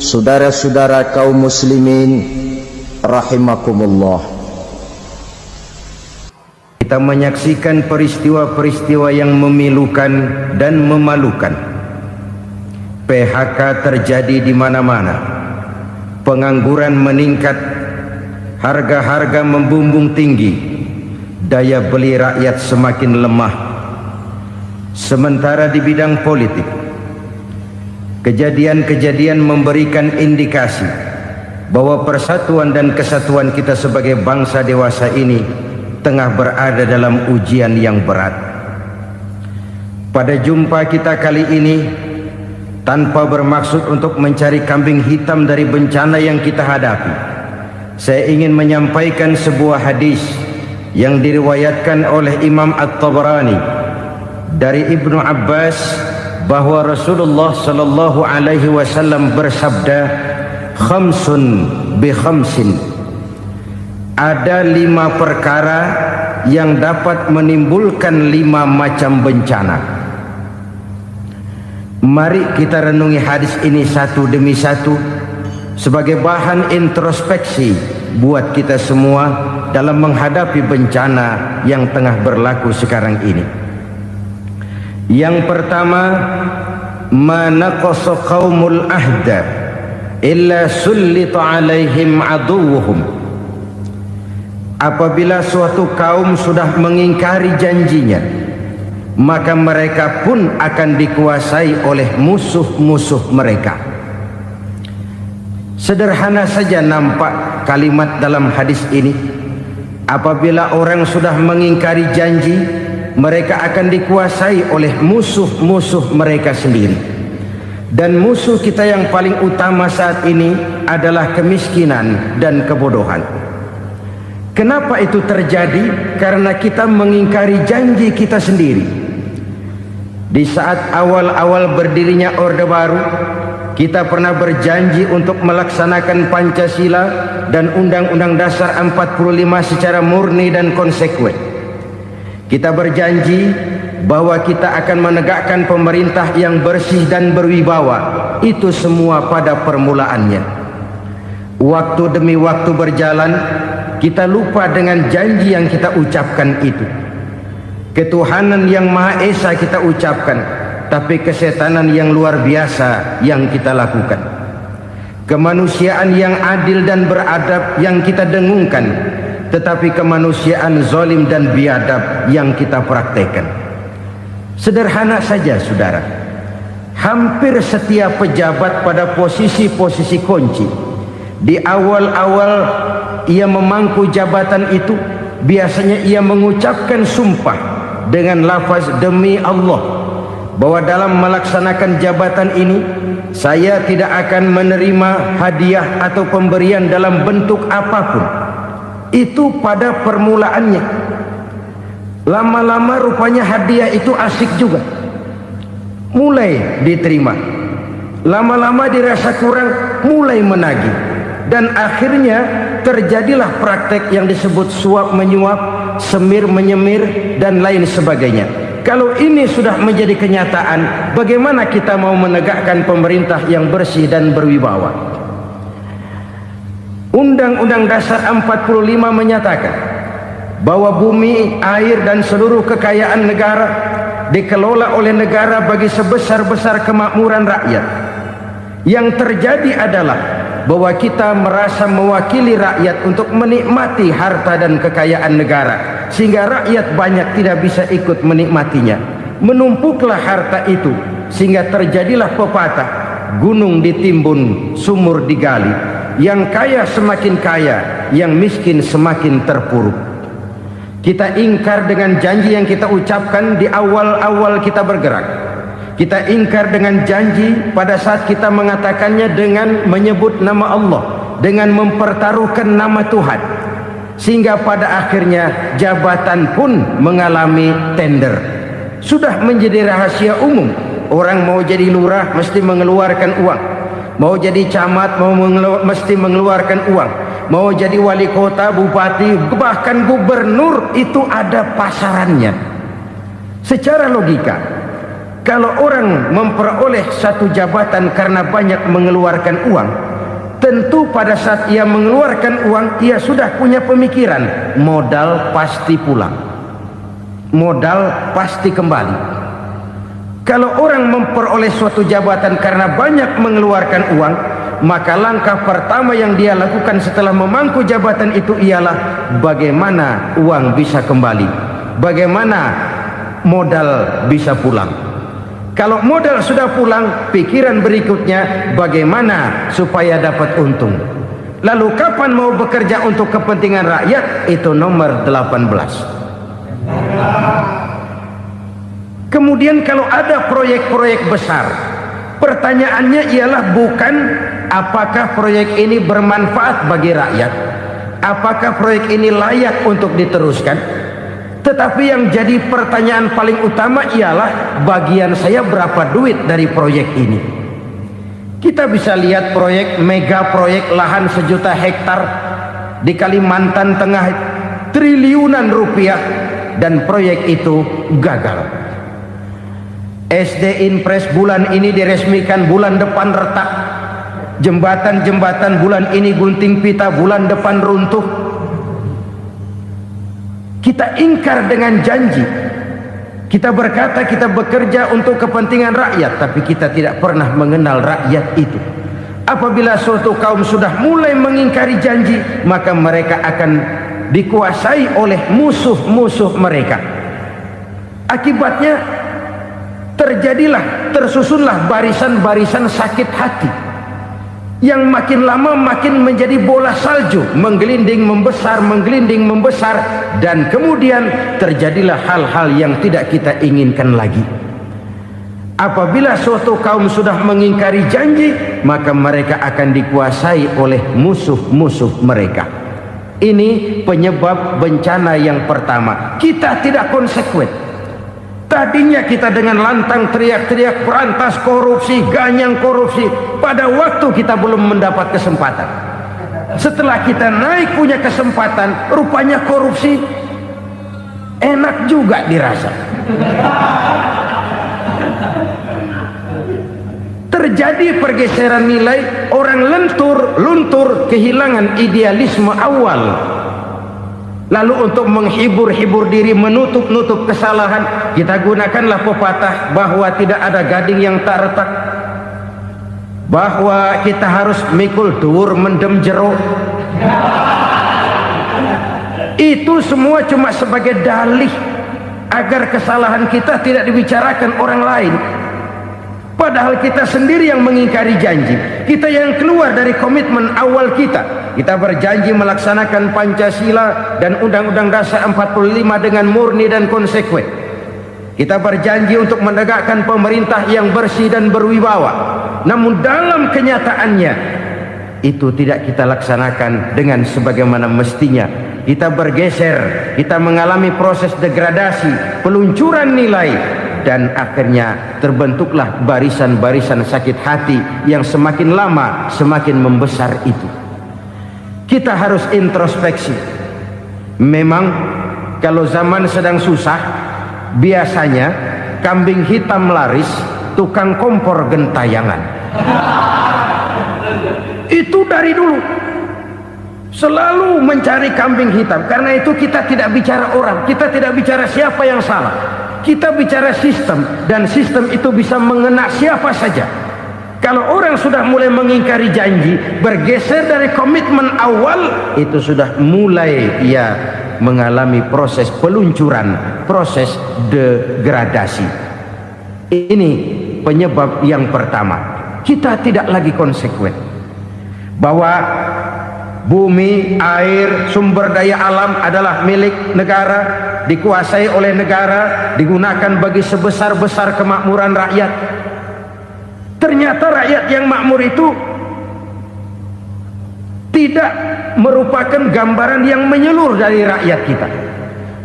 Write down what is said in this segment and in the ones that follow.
saudara-saudara kaum muslimin rahimakumullah. Kita menyaksikan peristiwa-peristiwa yang memilukan dan memalukan. PHK terjadi di mana-mana. Pengangguran meningkat, harga-harga membumbung tinggi, daya beli rakyat semakin lemah. Sementara di bidang politik, kejadian-kejadian memberikan indikasi bahwa persatuan dan kesatuan kita sebagai bangsa dewasa ini tengah berada dalam ujian yang berat. Pada jumpa kita kali ini, tanpa bermaksud untuk mencari kambing hitam dari bencana yang kita hadapi, saya ingin menyampaikan sebuah hadis yang diriwayatkan oleh Imam At-Tabarani dari Ibnu Abbas bahwa Rasulullah sallallahu alaihi wasallam bersabda, khamsun bi khamsin, ada 5 perkara yang dapat menimbulkan 5 macam bencana. Mari kita renungi hadis ini satu demi satu sebagai bahan introspeksi buat kita semua dalam menghadapi bencana yang tengah berlaku sekarang ini. Yang pertama, manaqasa qaumul ahda illa sullita alaihim aduwuhum. Apabila suatu kaum sudah mengingkari janjinya, maka mereka pun akan dikuasai oleh musuh-musuh mereka. Sederhana saja nampak kalimat dalam hadis ini. Apabila orang sudah mengingkari janji, mereka akan dikuasai oleh musuh-musuh mereka sendiri. Dan musuh kita yang paling utama saat ini adalah kemiskinan dan kebodohan. Kenapa itu terjadi? Karena kita mengingkari janji kita sendiri. Di saat awal-awal berdirinya Orde Baru, kita pernah berjanji untuk melaksanakan Pancasila dan Undang-Undang Dasar 45 secara murni dan konsekuen. Kita berjanji bahwa kita akan menegakkan pemerintah yang bersih dan berwibawa. Itu semua pada permulaannya. Waktu demi waktu berjalan, kita lupa dengan janji yang kita ucapkan itu. Ketuhanan yang Maha Esa kita ucapkan, tapi kesetanan yang luar biasa yang kita lakukan. Kemanusiaan yang adil dan beradab yang kita dengungkan, tetapi kemanusiaan zalim dan biadab yang kita praktekkan. Sederhana saja saudara, hampir setiap pejabat pada posisi-posisi kunci, di awal-awal ia memangku jabatan itu, biasanya ia mengucapkan sumpah dengan lafaz demi Allah, bahwa dalam melaksanakan jabatan ini saya tidak akan menerima hadiah atau pemberian dalam bentuk apapun. Itu pada permulaannya. Lama-lama rupanya hadiah itu asik juga, mulai diterima. Lama-lama dirasa kurang, mulai menagih. Dan akhirnya terjadilah praktek yang disebut suap menyuap, semir menyemir, dan lain sebagainya. Kalau ini sudah menjadi kenyataan, bagaimana kita mau menegakkan pemerintah yang bersih dan berwibawa? Undang-Undang Dasar 45 menyatakan bahwa bumi, air, dan seluruh kekayaan negara dikelola oleh negara bagi sebesar-besar kemakmuran rakyat. Yang terjadi adalah bahwa kita merasa mewakili rakyat untuk menikmati harta dan kekayaan negara, sehingga rakyat banyak tidak bisa ikut menikmatinya. Menumpuklah harta itu sehingga terjadilah pepatah, gunung ditimbun, sumur digali. Yang kaya semakin kaya, yang miskin semakin terpuruk. Kita ingkar dengan janji yang kita ucapkan di awal-awal kita bergerak. Kita ingkar dengan janji pada saat kita mengatakannya dengan menyebut nama Allah, dengan mempertaruhkan nama Tuhan. Sehingga pada akhirnya jabatan pun mengalami tender. Sudah menjadi rahasia umum, orang mau jadi lurah mesti mengeluarkan uang, mau jadi camat mesti mengeluarkan uang, mau jadi wali kota, bupati, bahkan gubernur, itu ada pasarannya. Secara logika, Kalau orang memperoleh satu jabatan karena banyak mengeluarkan uang, tentu pada saat ia mengeluarkan uang, ia sudah punya pemikiran, modal pasti pulang, modal pasti kembali. Kalau orang memperoleh suatu jabatan karena banyak mengeluarkan uang, maka langkah pertama yang dia lakukan setelah memangku jabatan itu ialah bagaimana uang bisa kembali, bagaimana modal bisa pulang. Kalau modal sudah pulang, pikiran berikutnya bagaimana supaya dapat untung. Lalu kapan mau bekerja untuk kepentingan rakyat? Itu nomor 18. Kemudian kalau ada proyek-proyek besar, pertanyaannya ialah bukan apakah proyek ini bermanfaat bagi rakyat, apakah proyek ini layak untuk diteruskan, tetapi yang jadi pertanyaan paling utama ialah bagian saya berapa duit dari proyek ini. Kita bisa lihat proyek, mega proyek lahan 1 juta hektar di Kalimantan Tengah, triliunan rupiah, dan proyek itu gagal. SD Inpres bulan ini diresmikan, bulan depan retak. Jembatan-jembatan bulan ini gunting pita, bulan depan runtuh. Kita ingkar dengan janji. Kita berkata kita bekerja untuk kepentingan rakyat, tapi kita tidak pernah mengenal rakyat itu. Apabila suatu kaum sudah mulai mengingkari janji, maka mereka akan dikuasai oleh musuh-musuh mereka. Akibatnya tersusunlah barisan-barisan sakit hati yang makin lama makin menjadi bola salju, menggelinding membesar, dan kemudian terjadilah hal-hal yang tidak kita inginkan lagi. Apabila suatu kaum sudah mengingkari janji, maka mereka akan dikuasai oleh musuh-musuh mereka. Ini penyebab bencana yang pertama. Kita tidak konsekuen. Tadinya kita dengan lantang teriak-teriak berantas korupsi, ganyang korupsi. Pada waktu kita belum mendapat kesempatan. Setelah kita naik punya kesempatan, rupanya korupsi enak juga dirasa. Terjadi pergeseran nilai, orang luntur, kehilangan idealisme awal. Lalu untuk menghibur diri, menutup kesalahan, kita gunakanlah pepatah bahwa tidak ada gading yang tak retak, bahwa kita harus mikul dhuwur mendem jero. Itu semua cuma sebagai dalih agar kesalahan kita tidak dibicarakan orang lain. Padahal kita sendiri yang mengingkari janji. Kita yang keluar dari komitmen awal kita. Kita berjanji melaksanakan Pancasila dan Undang-Undang Dasar 45 dengan murni dan konsekuen. Kita berjanji untuk menegakkan pemerintah yang bersih dan berwibawa. Namun dalam kenyataannya itu tidak kita laksanakan dengan sebagaimana mestinya. Kita bergeser, kita mengalami proses degradasi, peluncuran nilai, dan akhirnya terbentuklah barisan-barisan sakit hati yang semakin lama semakin membesar itu. Kita harus introspeksi. Memang kalau zaman sedang susah, biasanya kambing hitam laris, tukang kompor gentayangan. Itu dari dulu selalu mencari kambing hitam. Karena itu kita tidak bicara orang, kita tidak bicara siapa yang salah, kita bicara sistem, dan sistem itu bisa mengena siapa saja. Kalau orang sudah mulai mengingkari janji, bergeser dari komitmen awal, itu sudah mulai ia mengalami proses peluncuran, proses degradasi. Ini penyebab yang pertama. Kita tidak lagi konsekuen bahwa bumi, air, sumber daya alam adalah milik negara, dikuasai oleh negara, digunakan bagi sebesar-besar kemakmuran rakyat. Ternyata rakyat yang makmur itu tidak merupakan gambaran yang menyeluruh dari rakyat kita.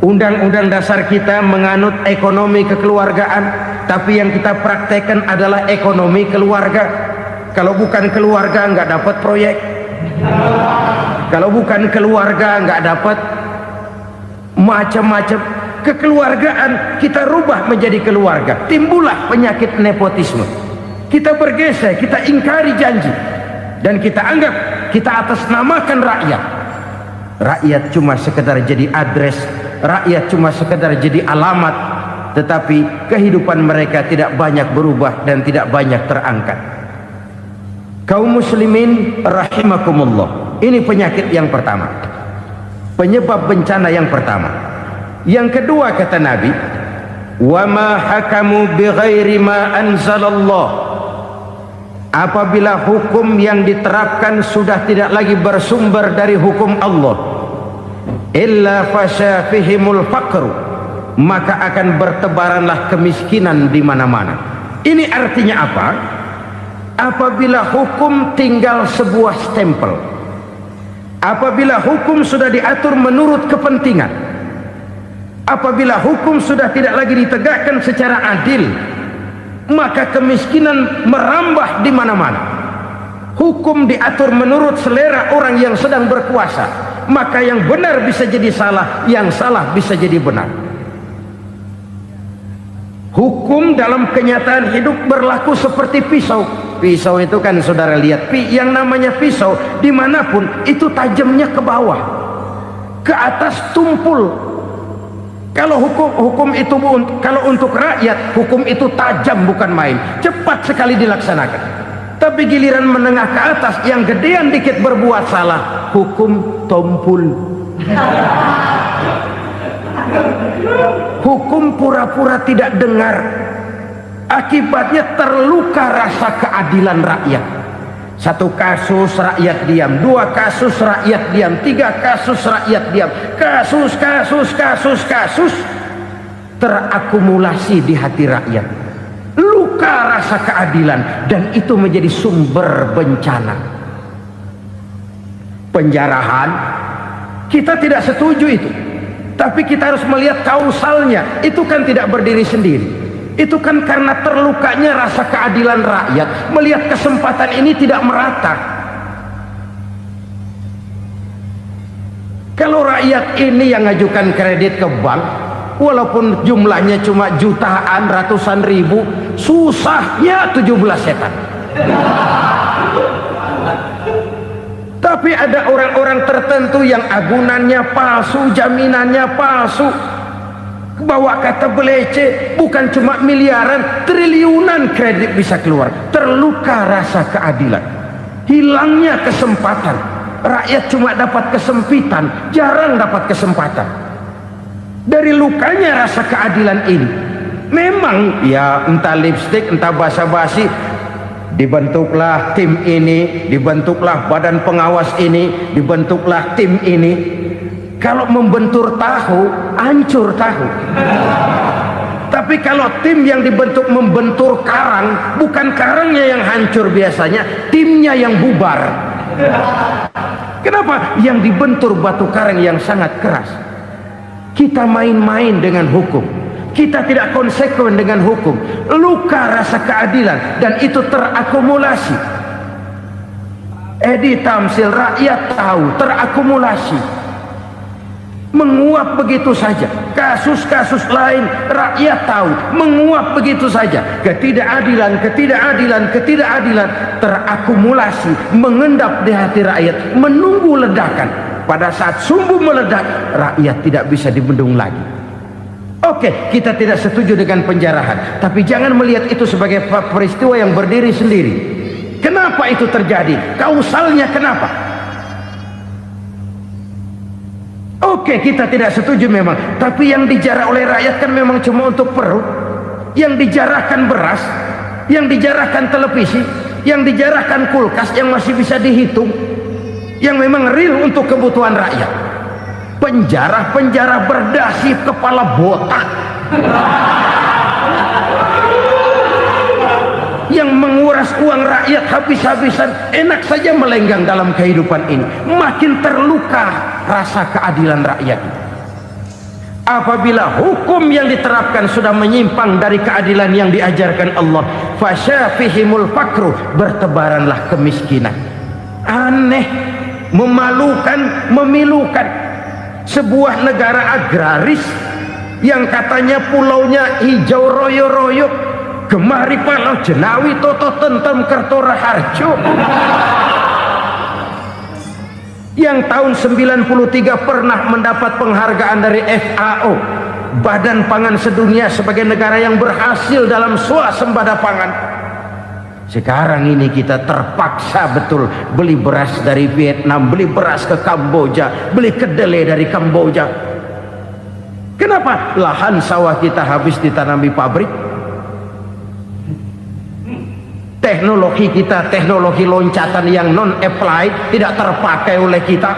Undang-undang dasar kita menganut ekonomi kekeluargaan, tapi yang kita praktekkan adalah ekonomi keluarga. Kalau bukan keluarga nggak dapat proyek. Kalau bukan keluarga nggak dapat macam-macam. kekeluargaan kita rubah menjadi keluarga, timbullah penyakit nepotisme. Kita bergeser, kita ingkari janji, dan kita anggap kita atasnamakan rakyat. Rakyat cuma sekedar jadi address, rakyat cuma sekedar jadi alamat, tetapi kehidupan mereka tidak banyak berubah dan tidak banyak terangkat. Kaum muslimin rahimakumullah, ini penyakit yang pertama, penyebab bencana yang pertama. Yang kedua kata Nabi, wa ma hakamu bighairi ma anzalallah, apabila hukum yang diterapkan sudah tidak lagi bersumber dari hukum Allah, illa fasya fihimul faqru, maka akan bertebaranlah kemiskinan di mana-mana. Ini artinya apa? Apabila hukum tinggal sebuah stempel, apabila hukum sudah diatur menurut kepentingan, apabila hukum sudah tidak lagi ditegakkan secara adil, maka kemiskinan merambah di mana-mana. Hukum diatur menurut selera orang yang sedang berkuasa, maka yang benar bisa jadi salah, yang salah bisa jadi benar. Hukum dalam kenyataan hidup berlaku seperti pisau. Pisau itu kan saudara lihat, yang namanya pisau dimanapun itu tajamnya ke bawah, ke atas tumpul. Kalau hukum itu, kalau untuk rakyat, hukum itu tajam bukan main, cepat sekali dilaksanakan. Tapi giliran menengah ke atas, yang gedean dikit berbuat salah, hukum tumpul. Hukum pura-pura tidak dengar, akibatnya terluka rasa keadilan rakyat. Satu kasus rakyat diam, dua kasus rakyat diam, tiga kasus rakyat diam, kasus terakumulasi di hati rakyat, luka rasa keadilan, dan itu menjadi sumber bencana. Penjarahan, kita tidak setuju itu, tapi kita harus melihat kausalnya. Itu kan tidak berdiri sendiri, itu kan karena terlukanya rasa keadilan rakyat, melihat kesempatan ini tidak merata. Kalau rakyat ini yang ngajukan kredit ke bank, walaupun jumlahnya cuma jutaan, ratusan ribu, susahnya 17 setan. Tapi ada orang-orang tertentu yang agunannya palsu, jaminannya palsu, bawa kata belece, bukan cuma miliaran, triliunan kredit bisa keluar. Terluka rasa keadilan, hilangnya kesempatan. Rakyat cuma dapat kesempitan, jarang dapat kesempatan. Dari lukanya rasa keadilan ini, memang ya entah lipstick, entah basa-basi, dibentuklah tim ini, dibentuklah badan pengawas ini, dibentuklah tim ini. Kalau membentur tahu, hancur tahu. Tapi kalau tim yang dibentuk membentur karang, bukan karangnya yang hancur biasanya, timnya yang bubar. Kenapa? Yang dibentur batu karang yang sangat keras. Kita main-main dengan hukum, kita tidak konsekuen dengan hukum, luka rasa keadilan, dan itu terakumulasi. Edi Tamsil, rakyat tahu, terakumulasi, menguap begitu saja. Kasus-kasus lain rakyat tahu, menguap begitu saja. Ketidakadilan terakumulasi, mengendap di hati rakyat, menunggu ledakan. Pada saat sumbu meledak, rakyat tidak bisa dibendung lagi. Oke, kita tidak setuju dengan penjarahan, tapi jangan melihat itu sebagai peristiwa yang berdiri sendiri. Kenapa itu terjadi? Kausalnya kenapa? Oke, kita tidak setuju memang, tapi yang dijarah oleh rakyat kan memang cuma untuk perut. Yang dijarahkan beras, yang dijarahkan televisi, yang dijarahkan kulkas yang masih bisa dihitung, yang memang real untuk kebutuhan rakyat. Penjara-penjara berdasi kepala botak yang menguras uang rakyat habis-habisan, enak saja melenggang dalam kehidupan ini. Makin terluka rasa keadilan rakyat. Apabila hukum yang diterapkan sudah menyimpang dari keadilan yang diajarkan Allah, fasyafihimul fakru, bertebaranlah kemiskinan. Aneh, memalukan, memilukan. Sebuah negara agraris yang katanya pulaunya hijau royo-royo, gemari Palau Jenawi Toto Tentem Kertora Harjo, yang tahun 93 pernah mendapat penghargaan dari FAO, Badan Pangan Sedunia, sebagai negara yang berhasil dalam swasembada pangan. Sekarang ini kita terpaksa betul beli beras dari Vietnam, beli beras ke Kamboja, beli kedelai dari Kamboja. Kenapa? Lahan sawah kita habis ditanami pabrik. Teknologi kita, teknologi loncatan yang non-applied, tidak terpakai oleh kita.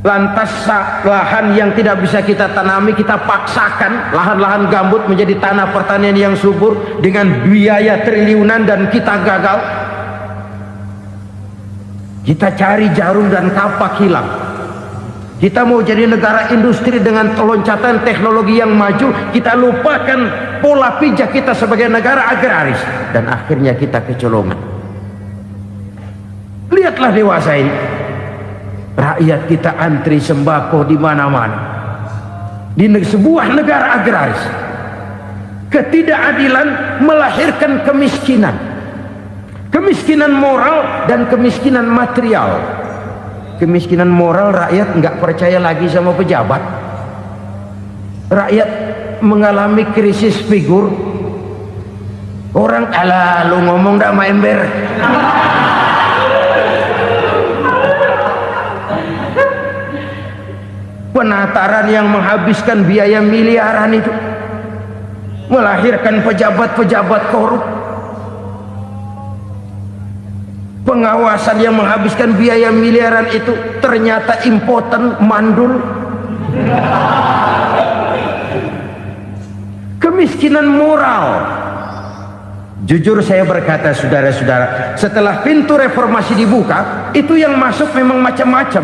Lantas lahan yang tidak bisa kita tanami, kita paksakan lahan-lahan gambut menjadi tanah pertanian yang subur dengan biaya triliunan, dan kita gagal. Kita cari jarum dan kapak hilang. Kita mau jadi negara industri dengan loncatan teknologi yang maju, kita lupakan pola pijak kita sebagai negara agraris, dan akhirnya kita kecolongan. Lihatlah dewasa ini, rakyat kita antri sembako di mana-mana. Di sebuah negara agraris, ketidakadilan melahirkan kemiskinan, kemiskinan moral dan kemiskinan material. Kemiskinan moral, rakyat nggak percaya lagi sama pejabat. Rakyat mengalami krisis figur. Orang alah lu ngomong dah sama ember. Penataran yang menghabiskan biaya miliaran itu melahirkan pejabat-pejabat korup. Pengawasan yang menghabiskan biaya miliaran itu ternyata impoten, mandul. Kemiskinan moral. Jujur saya berkata, saudara-saudara, setelah pintu reformasi dibuka, itu yang masuk memang macam-macam.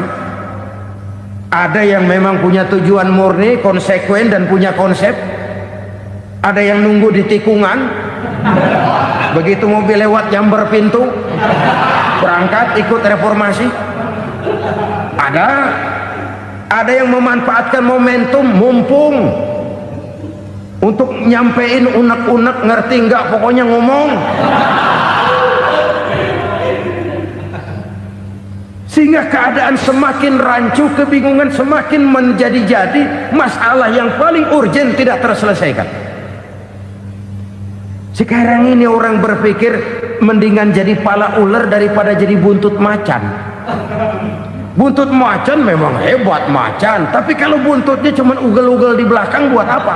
Ada yang memang punya tujuan murni, konsekuen dan punya konsep. Ada yang nunggu di tikungan, begitu mobil lewat nyamber pintu, berangkat ikut reformasi. Ada yang memanfaatkan momentum, mumpung, untuk nyampein unek-unek, ngerti nggak, pokoknya ngomong. Sehingga keadaan semakin rancu, kebingungan semakin menjadi-jadi, masalah yang paling urgen tidak terselesaikan. Sekarang ini orang berpikir mendingan jadi pala ular daripada jadi buntut macan. Buntut macan memang hebat macan, tapi kalau buntutnya cuma ugel-ugel di belakang buat apa?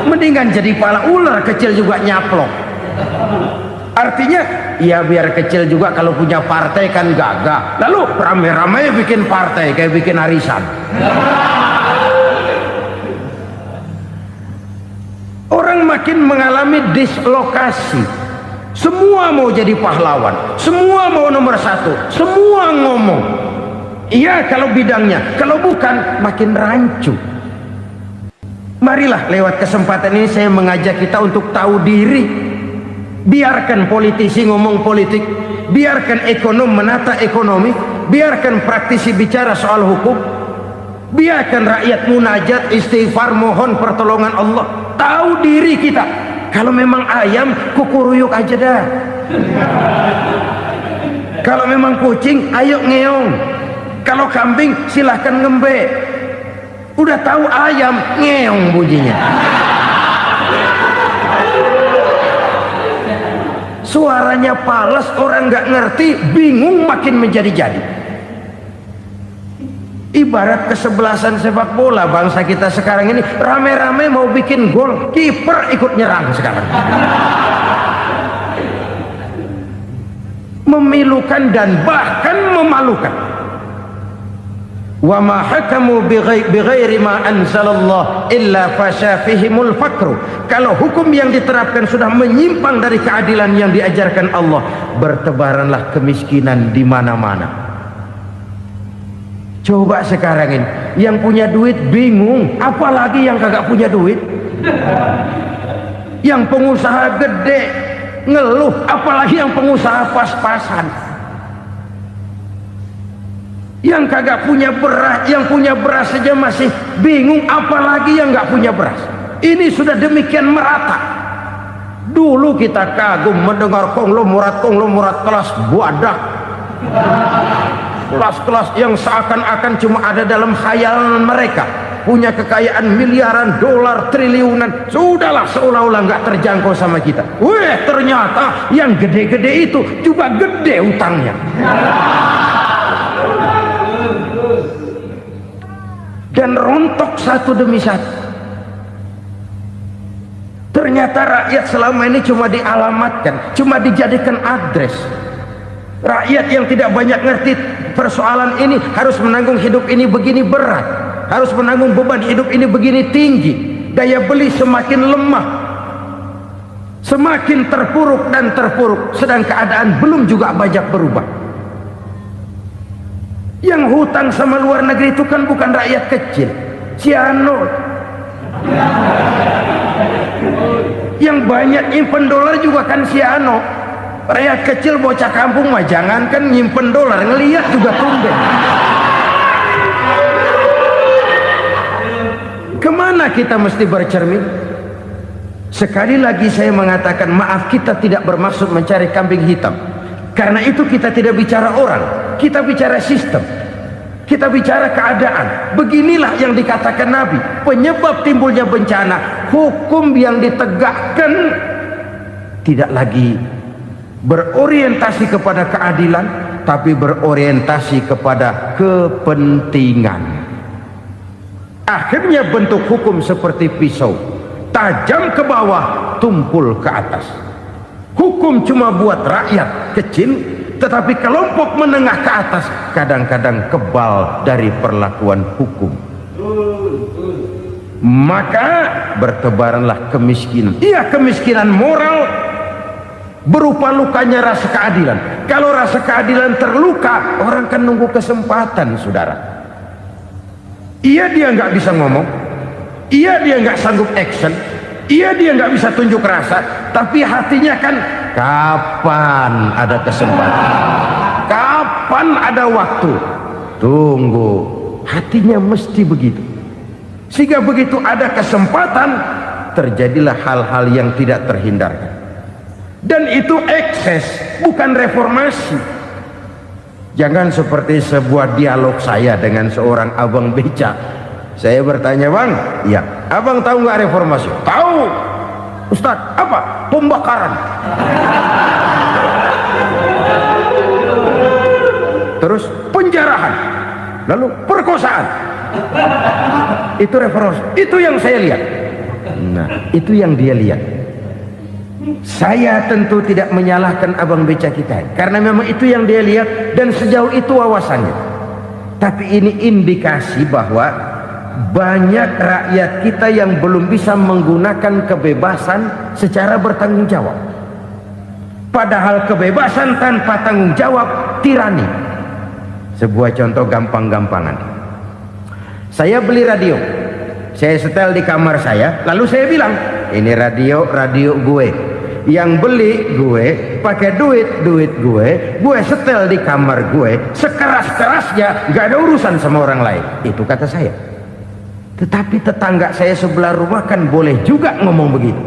Mendingan jadi pala ular, kecil juga nyaplok. Artinya ya biar kecil juga kalau punya partai kan gagah. Lalu rame-rame bikin partai kayak bikin arisan. Orang makin mengalami dislokasi. Semua mau jadi pahlawan, semua mau nomor satu, semua ngomong iya kalau bidangnya, kalau bukan makin rancu. Marilah lewat kesempatan ini saya mengajak kita untuk tahu diri. Biarkan politisi ngomong politik, biarkan ekonom menata ekonomi, biarkan praktisi bicara soal hukum, biarkan rakyat munajat, istighfar, mohon pertolongan Allah. Tahu diri kita. Kalau memang ayam, kukuruyuk aja dah. Kalau memang kucing, ayo ngeong. Kalau kambing, silahkan ngembe. Udah tahu ayam, ngeong bunyinya. Suaranya palas, orang nggak ngerti, bingung, makin menjadi-jadi. Ibarat kesebelasan sepak bola bangsa kita sekarang ini, rame-rame mau bikin gol, kiper ikut nyerang sekarang. Memilukan dan bahkan memalukan. Wa ma hakamu bighairi ma anzalallah illa fasyafihimul fakru. Kalau hukum yang diterapkan sudah menyimpang dari keadilan yang diajarkan Allah, bertebaranlah kemiskinan di mana-mana. Coba sekarang ini, yang punya duit bingung, apalagi yang kagak punya duit. Yang pengusaha gede ngeluh, apalagi yang pengusaha pas-pasan. Yang kagak punya beras, yang punya beras saja masih bingung, apalagi yang nggak punya beras. Ini sudah demikian merata. Dulu kita kagum mendengar konglomerat kelas buadak, kelas-kelas yang seakan-akan cuma ada dalam khayalan mereka, punya kekayaan miliaran dolar, triliunan. Sudahlah, seolah-olah nggak terjangkau sama kita. Weh, ternyata yang gede-gede itu juga gede utangnya. Dan rontok satu demi satu. Ternyata rakyat selama ini cuma dialamatkan, cuma dijadikan address. Rakyat yang tidak banyak ngerti persoalan ini harus menanggung hidup ini begini berat, harus menanggung beban hidup ini begini tinggi, daya beli semakin lemah, semakin terpuruk dan terpuruk, sedang keadaan belum juga banyak berubah. Yang hutang sama luar negeri itu kan bukan rakyat kecil, Ciano. Yang banyak nyimpen dolar juga kan Ciano. Rakyat kecil bocah kampung mah jangankan nyimpen dolar, ngelihat juga tumben. Kemana kita mesti bercermin? Sekali lagi saya mengatakan, maaf, kita tidak bermaksud mencari kambing hitam. Karena itu kita tidak bicara orang, kita bicara sistem, kita bicara keadaan. Beginilah yang dikatakan Nabi, penyebab timbulnya bencana, hukum yang ditegakkan tidak lagi berorientasi kepada keadilan, tapi berorientasi kepada kepentingan. Akhirnya bentuk hukum seperti pisau, tajam ke bawah, tumpul ke atas. Hukum cuma buat rakyat kecil, tetapi kelompok menengah ke atas kadang-kadang kebal dari perlakuan hukum. Maka bertebaranlah kemiskinan. Iya, kemiskinan moral berupa lukanya rasa keadilan. Kalau rasa keadilan terluka, orang kan nunggu kesempatan, saudara. Iya, dia nggak bisa ngomong, iya, dia nggak sanggup action, iya, dia nggak bisa tunjuk rasa, tapi hatinya kan, kapan ada kesempatan, kapan ada waktu, tunggu. Hatinya mesti begitu. Sehingga begitu ada kesempatan, terjadilah hal-hal yang tidak terhindarkan. Dan itu ekses, bukan reformasi. Jangan seperti sebuah dialog saya dengan seorang abang beca. Saya bertanya, bang, iya, abang tahu nggak reformasi? Tahu. Ustaz, apa? Pembakaran. Terus penjarahan, lalu perkosaan. Itu reformasi. Itu yang saya lihat. Nah, itu yang dia lihat. Saya tentu tidak menyalahkan abang beca kita, karena memang itu yang dia lihat dan sejauh itu wawasannya. Tapi ini indikasi bahwa banyak rakyat kita yang belum bisa menggunakan kebebasan secara bertanggung jawab. Padahal kebebasan tanpa tanggung jawab tirani. Sebuah contoh gampang-gampangan. Saya beli radio, saya setel di kamar saya, lalu saya bilang, ini radio gue. Yang beli gue, pakai duit gue setel di kamar gue, sekeras-kerasnya, gak ada urusan sama orang lain. Itu kata saya. Tetapi tetangga saya sebelah rumah kan boleh juga ngomong begitu.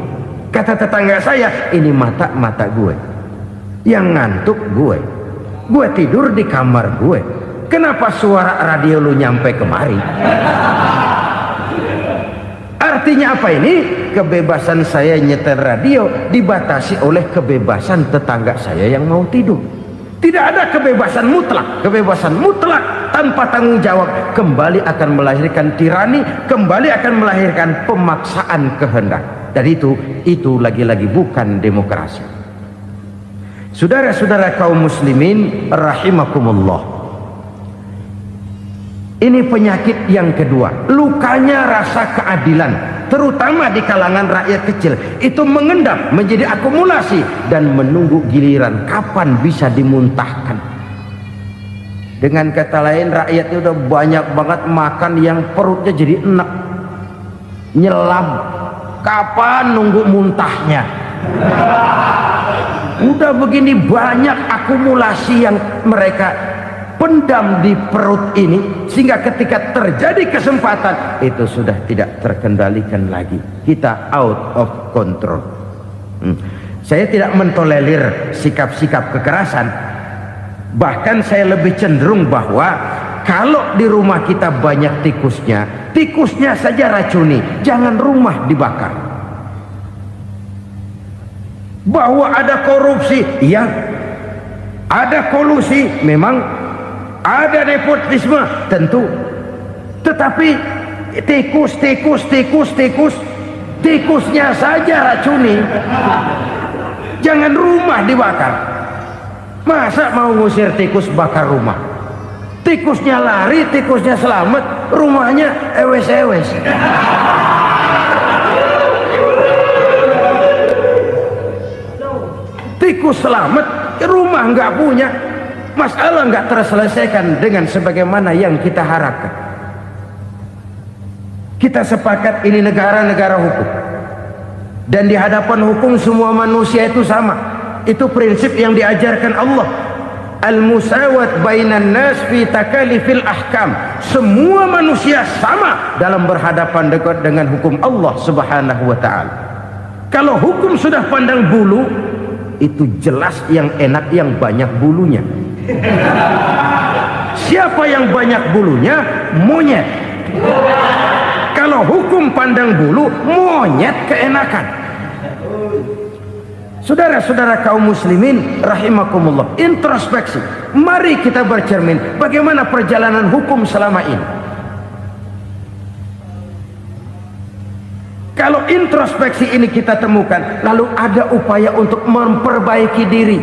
Kata tetangga saya, ini mata gue, yang ngantuk gue tidur di kamar gue, kenapa suara radio lu nyampe kemari? Artinya apa ini? Kebebasan saya nyetel radio dibatasi oleh kebebasan tetangga saya yang mau tidur. Tidak ada kebebasan mutlak. Kebebasan mutlak tanpa tanggung jawab kembali akan melahirkan tirani, kembali akan melahirkan pemaksaan kehendak. Dan itu lagi-lagi bukan demokrasi. Saudara-saudara kaum muslimin rahimakumullah. Ini penyakit yang kedua, lukanya rasa keadilan, terutama di kalangan rakyat kecil. Itu mengendap menjadi akumulasi dan menunggu giliran kapan bisa dimuntahkan. Dengan kata lain, rakyatnya udah banyak banget makan yang perutnya jadi enak, nyelam. Kapan nunggu muntahnya? Udah begini banyak akumulasi yang mereka pendam di perut ini, sehingga ketika terjadi kesempatan itu sudah tidak terkendalikan lagi, kita out of control. Saya tidak mentolerir sikap-sikap kekerasan, bahkan saya lebih cenderung bahwa kalau di rumah kita banyak tikusnya saja racuni, jangan rumah dibakar. Bahwa ada korupsi, ya, ada kolusi, memang ada nepotisme, tentu. Tetapi tikusnya saja racuni, jangan rumah dibakar. Masa mau ngusir tikus bakar rumah? Tikusnya lari, tikusnya selamat, rumahnya ewes-ewes. Tikus selamat, rumah nggak punya, masalah nggak terselesaikan dengan sebagaimana yang kita harapkan. Kita sepakat ini negara hukum, dan di hadapan hukum semua manusia itu sama. Itu prinsip yang diajarkan Allah. Al-musawat bainan nas fi takalifil ahkam. Semua manusia sama dalam berhadapan dekat dengan hukum Allah Subhanahu wa taala. Kalau hukum sudah pandang bulu, itu jelas yang enak yang banyak bulunya. Siapa yang banyak bulunya? Monyet. Kalau hukum pandang bulu, monyet keenakan. Saudara-saudara kaum muslimin rahimakumullah, introspeksi. Mari kita bercermin bagaimana perjalanan hukum selama ini. Kalau introspeksi ini kita temukan, lalu ada upaya untuk memperbaiki diri.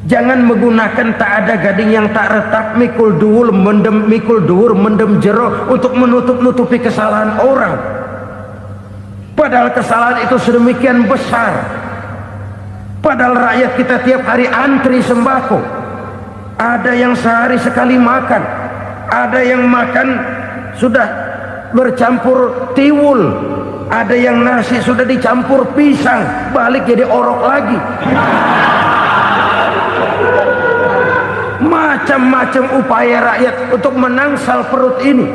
Jangan menggunakan tak ada gading yang tak retak, mikul duwur mendem jero untuk menutup-nutupi kesalahan orang. Padahal kesalahan itu sedemikian besar. Padahal rakyat kita tiap hari antri sembako. Ada yang sehari sekali makan, ada yang makan sudah bercampur tiwul, ada yang nasi sudah dicampur pisang, balik jadi orok lagi. Macam-macam upaya rakyat untuk menangsal perut ini.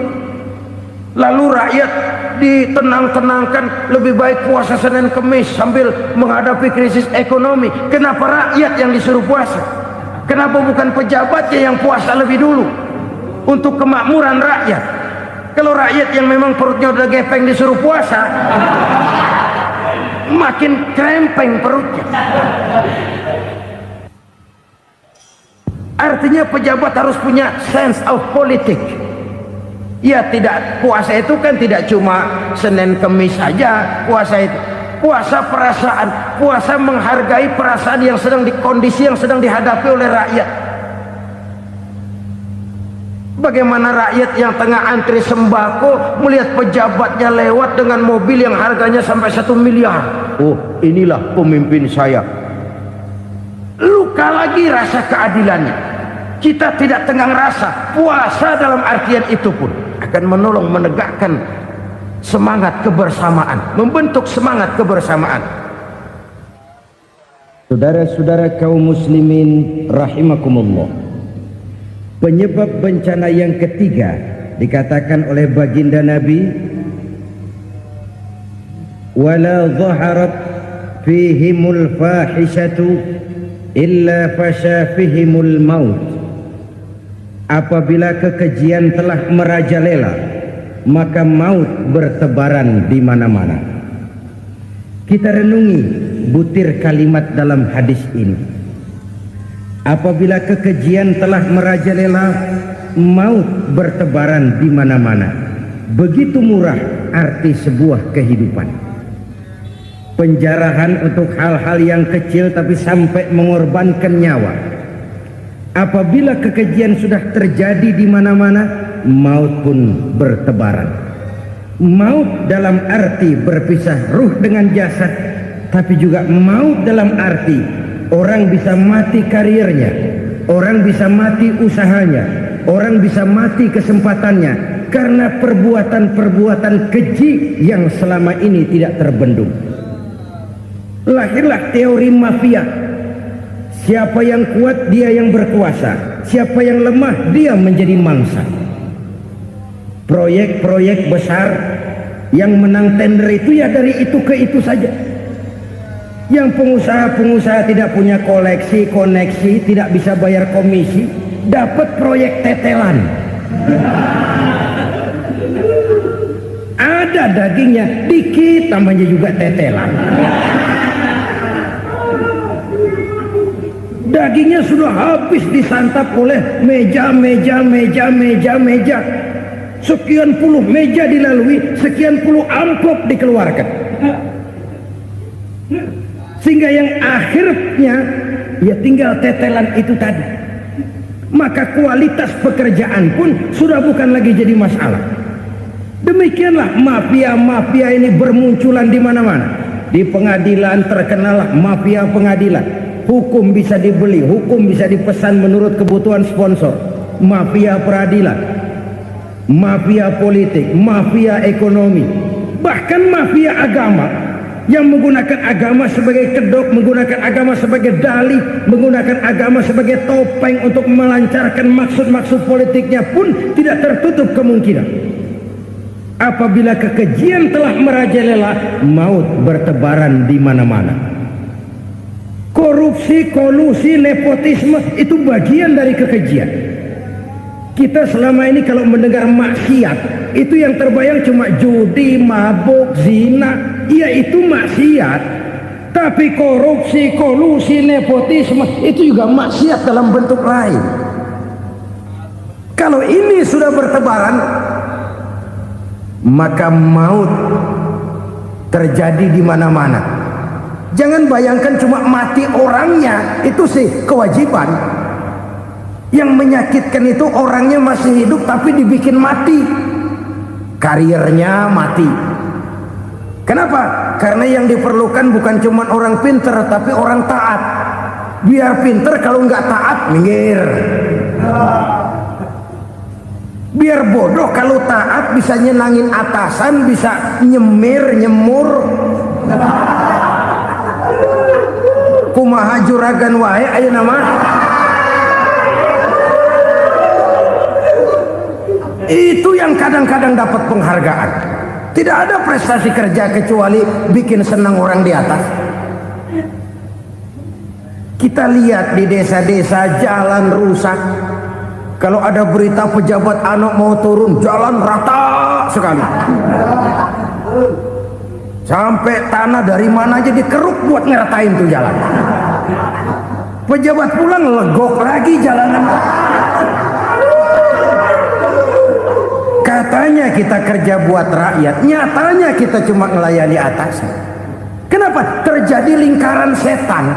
Lalu rakyat ditenang-tenangkan, lebih baik puasa Senin Kemis sambil menghadapi krisis ekonomi. Kenapa rakyat yang disuruh puasa? Kenapa bukan pejabatnya yang puasa lebih dulu untuk kemakmuran rakyat? Kalau rakyat yang memang perutnya udah gepeng disuruh puasa, makin krempeng perutnya. Artinya pejabat harus punya sense of politics. Ya, tidak, puasa itu kan tidak cuma Senin Kemis saja. Puasa itu puasa perasaan, puasa menghargai perasaan yang sedang kondisi yang sedang dihadapi oleh rakyat. Bagaimana rakyat yang tengah antri sembako melihat pejabatnya lewat dengan mobil yang harganya sampai 1 miliar. Oh, inilah pemimpin saya. Luka lagi rasa keadilannya. Kita tidak tenggang rasa. Puasa dalam artian itu pun akan menolong menegakkan semangat kebersamaan, membentuk semangat kebersamaan. Saudara-saudara kaum muslimin rahimakumullah, penyebab bencana yang ketiga dikatakan oleh baginda Nabi, wala zaharat fihimul fahishatu illa fasha fihimul maut. Apabila kekejian telah merajalela, maka maut bertebaran di mana-mana. Kita renungi butir kalimat dalam hadis ini. Apabila kekejian telah merajalela, maut bertebaran di mana-mana. Begitu murah arti sebuah kehidupan. Penjarahan untuk hal-hal yang kecil tapi sampai mengorbankan nyawa. Apabila kekejian sudah terjadi di mana-mana, maut pun bertebaran. Maut dalam arti berpisah ruh dengan jasad, tapi juga maut dalam arti orang bisa mati karirnya, orang bisa mati usahanya, orang bisa mati kesempatannya karena perbuatan-perbuatan keji yang selama ini tidak terbendung. Lahirlah teori mafia. Siapa yang kuat dia yang berkuasa, siapa yang lemah dia menjadi mangsa. Proyek-proyek besar yang menang tender itu ya dari itu ke itu saja. Yang pengusaha-pengusaha tidak punya koleksi, koneksi, tidak bisa bayar komisi, dapat proyek tetelan. Ada dagingnya, dikit namanya juga tetelan. Dagingnya sudah habis disantap oleh meja. Sekian puluh meja dilalui, sekian puluh amplop dikeluarkan. Sehingga yang akhirnya ya tinggal tetelan itu tadi. Maka kualitas pekerjaan pun sudah bukan lagi jadi masalah. Demikianlah mafia-mafia ini bermunculan di mana-mana. Di pengadilan terkenal mafia pengadilan. Hukum bisa dibeli, hukum bisa dipesan menurut kebutuhan sponsor. Mafia peradilan, mafia politik, mafia ekonomi, bahkan mafia agama yang menggunakan agama sebagai kedok, menggunakan agama sebagai dalih, menggunakan agama sebagai topeng untuk melancarkan maksud-maksud politiknya pun tidak tertutup kemungkinan. Apabila kekejian telah merajalela, maut bertebaran di mana-mana. Korupsi, kolusi, nepotisme itu bagian dari kekejian. Kita selama ini kalau mendengar maksiat, itu yang terbayang cuma judi, mabuk, zina. Iya itu maksiat. Tapi korupsi, kolusi, nepotisme itu juga maksiat dalam bentuk lain. Kalau ini sudah bertebaran, maka maut terjadi di mana-mana. Jangan bayangkan cuma mati orangnya, itu sih kewajiban. Yang menyakitkan itu orangnya masih hidup tapi dibikin mati, karirnya mati. Kenapa? Karena yang diperlukan bukan cuma orang pinter tapi orang taat. Biar pinter, kalau nggak taat minggir. Biar bodoh, kalau taat bisa nyenangin atasan, bisa nyemir, nyemur. Kumaha juragan wae ayo nama. Itu yang kadang-kadang dapat penghargaan. Tidak ada prestasi kerja kecuali bikin senang orang di atas. Kita lihat di desa-desa jalan rusak. Kalau ada berita pejabat anak mau turun, jalan rata sekali. Sampai tanah dari mana aja dikeruk buat ngeratain tuh jalan. Pejabat pulang legok lagi jalanan. Katanya kita kerja buat rakyat, nyatanya kita cuma melayani atas. Kenapa? Terjadi lingkaran setan.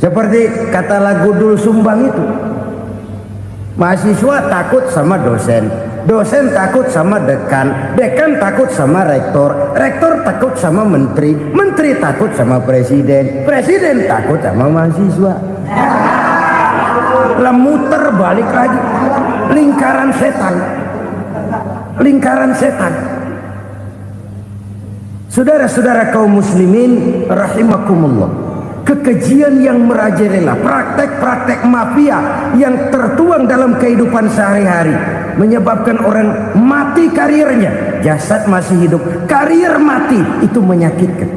Seperti kata lagu Dul Sumbang itu. Mahasiswa takut sama dosen, dosen takut sama dekan, dekan takut sama rektor, rektor takut sama menteri, menteri takut sama presiden, presiden takut sama mahasiswa. Muter balik lagi, lingkaran setan, lingkaran setan. Saudara-saudara kaum muslimin rahimakumullah, kekejian yang merajalela, praktek-praktek mafia yang tertuang dalam kehidupan sehari-hari menyebabkan orang mati karirnya, jasad masih hidup, karir mati, itu menyakitkan.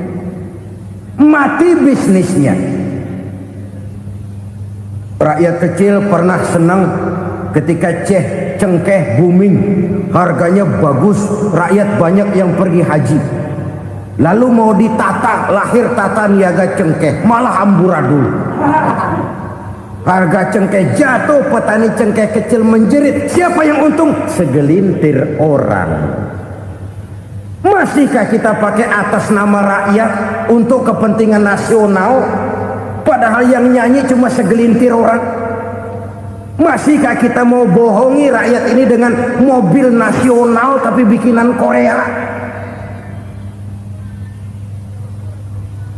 Mati bisnisnya. Rakyat kecil pernah senang ketika cengkeh booming, harganya bagus, rakyat banyak yang pergi haji. Lalu mau ditata, lahir tata niaga cengkeh, malah amburadul. Harga cengkeh jatuh, petani cengkeh kecil menjerit. Siapa yang untung? Segelintir orang. Masihkah kita pakai atas nama rakyat untuk kepentingan nasional, padahal yang nyanyi cuma segelintir orang? Masihkah kita mau bohongi rakyat ini dengan mobil nasional tapi bikinan Korea?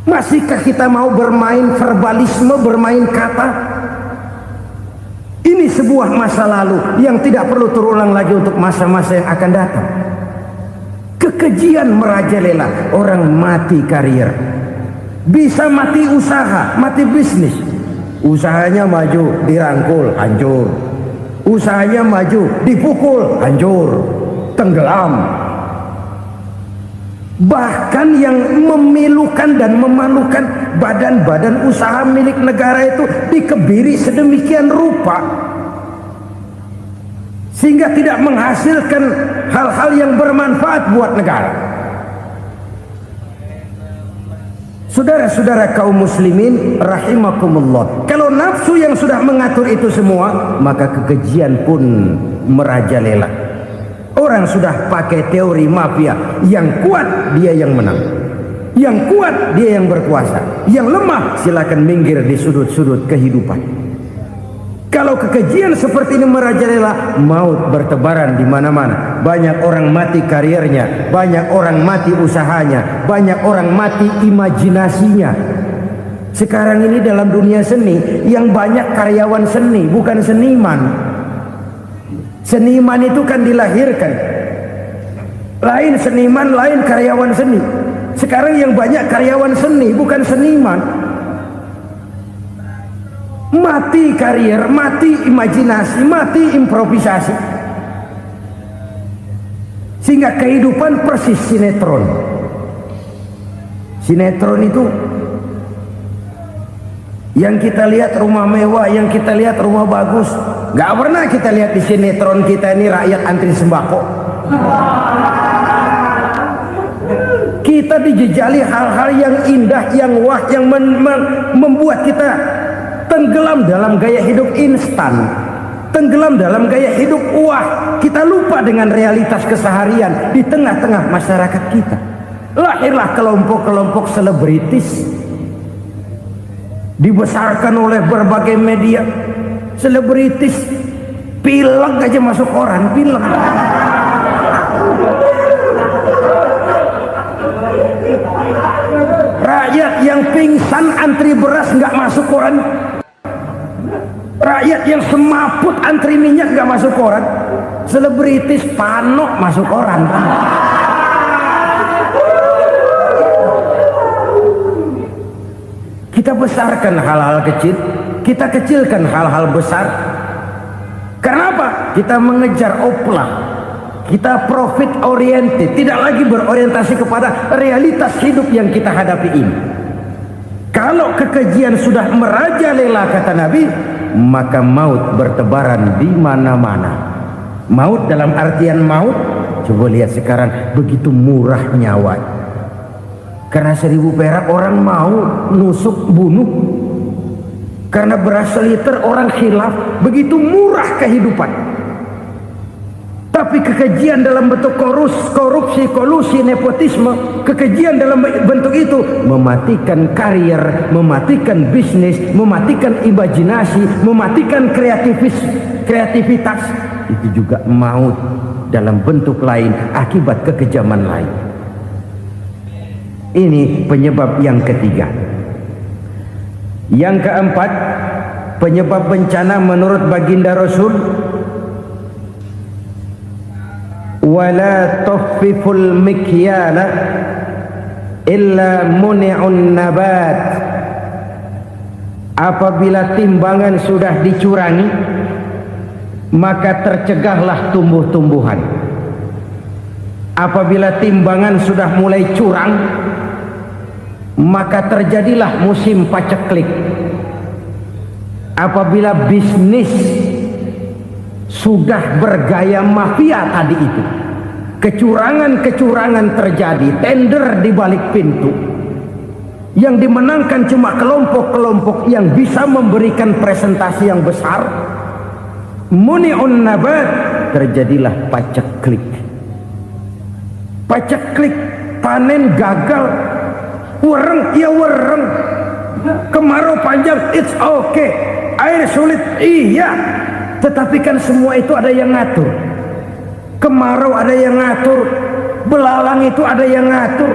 Masihkah kita mau bermain verbalisme, bermain kata? Ini sebuah masa lalu yang tidak perlu terulang lagi untuk masa-masa yang akan datang. Kekejian merajalela, orang mati karir, bisa mati usaha, mati bisnis. Usahanya maju, dirangkul, hancur. Usahanya maju, dipukul, hancur, tenggelam. Bahkan yang memilukan dan memalukan badan-badan usaha milik negara itu dikebiri sedemikian rupa sehingga tidak menghasilkan hal-hal yang bermanfaat buat negara. Saudara-saudara kaum muslimin rahimakumullah, kalau nafsu yang sudah mengatur itu semua, maka kekejian pun merajalela. Orang sudah pakai teori mafia, yang kuat dia yang menang, yang kuat dia yang berkuasa, yang lemah silakan minggir di sudut-sudut kehidupan. Kalau kekejian seperti ini merajalela, maut bertebaran di mana-mana. Banyak orang mati kariernya, banyak orang mati usahanya, banyak orang mati imajinasinya. Sekarang ini dalam dunia seni yang banyak karyawan seni, bukan seniman. Seniman itu kan dilahirkan, lain seniman, lain karyawan seni. Sekarang yang banyak karyawan seni, bukan seniman. Mati karier, mati imajinasi, mati improvisasi, sehingga kehidupan persis sinetron. Sinetron itu yang kita lihat rumah mewah, yang kita lihat rumah bagus, nggak pernah kita lihat di sinetron kita ini rakyat antri sembako. Kita dijejali hal-hal yang indah, yang wah, yang membuat kita tenggelam dalam gaya hidup instan, tenggelam dalam gaya hidup wah. Kita lupa dengan realitas keseharian di tengah-tengah masyarakat kita. Lahirlah kelompok-kelompok selebritis, dibesarkan oleh berbagai media. Selebritis pilek aja masuk koran, pilek. Rakyat yang pingsan antri beras nggak masuk koran. Rakyat yang semaput antri minyak nggak masuk koran. Selebritis panok masuk koran. Kita besarkan hal-hal kecil, kita kecilkan hal-hal besar. Karena apa? Kita mengejar oplah, kita profit oriented, tidak lagi berorientasi kepada realitas hidup yang kita hadapi ini. Kalau kekejian sudah merajalela, kata Nabi, maka maut bertebaran di mana-mana. Maut dalam artian maut, coba lihat sekarang begitu murah nyawa. Karena 1000 perak orang mau nusuk bunuh. Karena beras seliter orang khilaf, begitu murah kehidupan. Tapi kekejian dalam bentuk korupsi, kolusi, nepotisme, kekejian dalam bentuk itu mematikan karier, mematikan bisnis, mematikan imajinasi, mematikan kreativitas. Itu juga maut dalam bentuk lain akibat kekejaman lain. Ini penyebab yang ketiga. Yang keempat, penyebab bencana menurut baginda Rasul, wala tuffiful mikyala illa muni'un nabat. Apabila timbangan sudah dicurangi, maka tercegahlah tumbuh-tumbuhan. Apabila timbangan sudah mulai curang, maka terjadilah musim paceklik. Apabila bisnis sudah bergaya mafia tadi itu, kecurangan-kecurangan terjadi, tender di balik pintu, yang dimenangkan cuma kelompok-kelompok yang bisa memberikan presentasi yang besar, muni'un nabat, terjadilah paceklik. Paceklik, panen gagal, wereng ya wereng, kemarau panjang it's okay, air sulit iya, tetapi kan semua itu ada yang ngatur. Kemarau ada yang ngatur, belalang itu ada yang ngatur,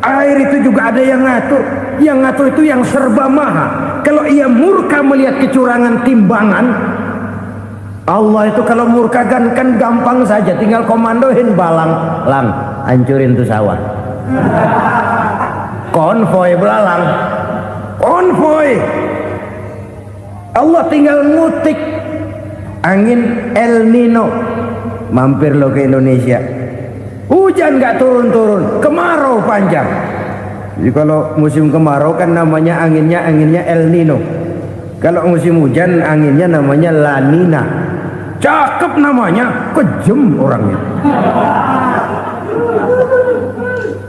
air itu juga ada yang ngatur. Yang ngatur itu yang serba maha. Kalau ia murka melihat kecurangan timbangan, Allah itu kalau murka kan gampang saja, tinggal komandoin balang, lang hancurin tuh sawah. Konvoy belalang, konvoy Allah tinggal ngutik angin El Nino. Mampir lo ke Indonesia, hujan nggak turun-turun, kemarau panjang. Jadi kalau musim kemarau kan namanya anginnya El Nino. Kalau musim hujan anginnya namanya La Nina. Cakep namanya, kejem orangnya.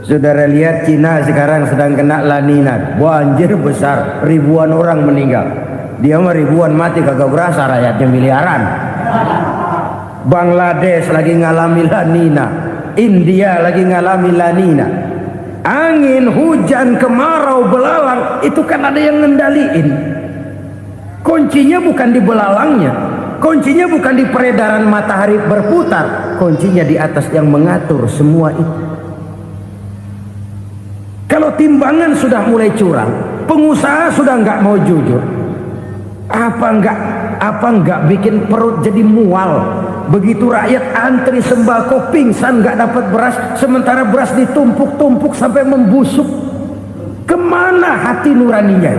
Saudara lihat Cina sekarang sedang kena La Nina, banjir besar, ribuan orang meninggal. Dia mah ribuan mati kagak berasa, rakyatnya miliaran. Bangladesh lagi ngalami La Nina, India lagi ngalami La Nina. Angin, hujan, kemarau, belalang itu kan ada yang ngendaliin. Kuncinya bukan di belalangnya, kuncinya bukan di peredaran matahari berputar, kuncinya di atas yang mengatur semua itu. Kalau timbangan sudah mulai curang, pengusaha sudah nggak mau jujur, apa nggak bikin perut jadi mual. Begitu rakyat antri sembako pingsan nggak dapat beras, sementara beras ditumpuk-tumpuk sampai membusuk. Kemana hati nuraninya?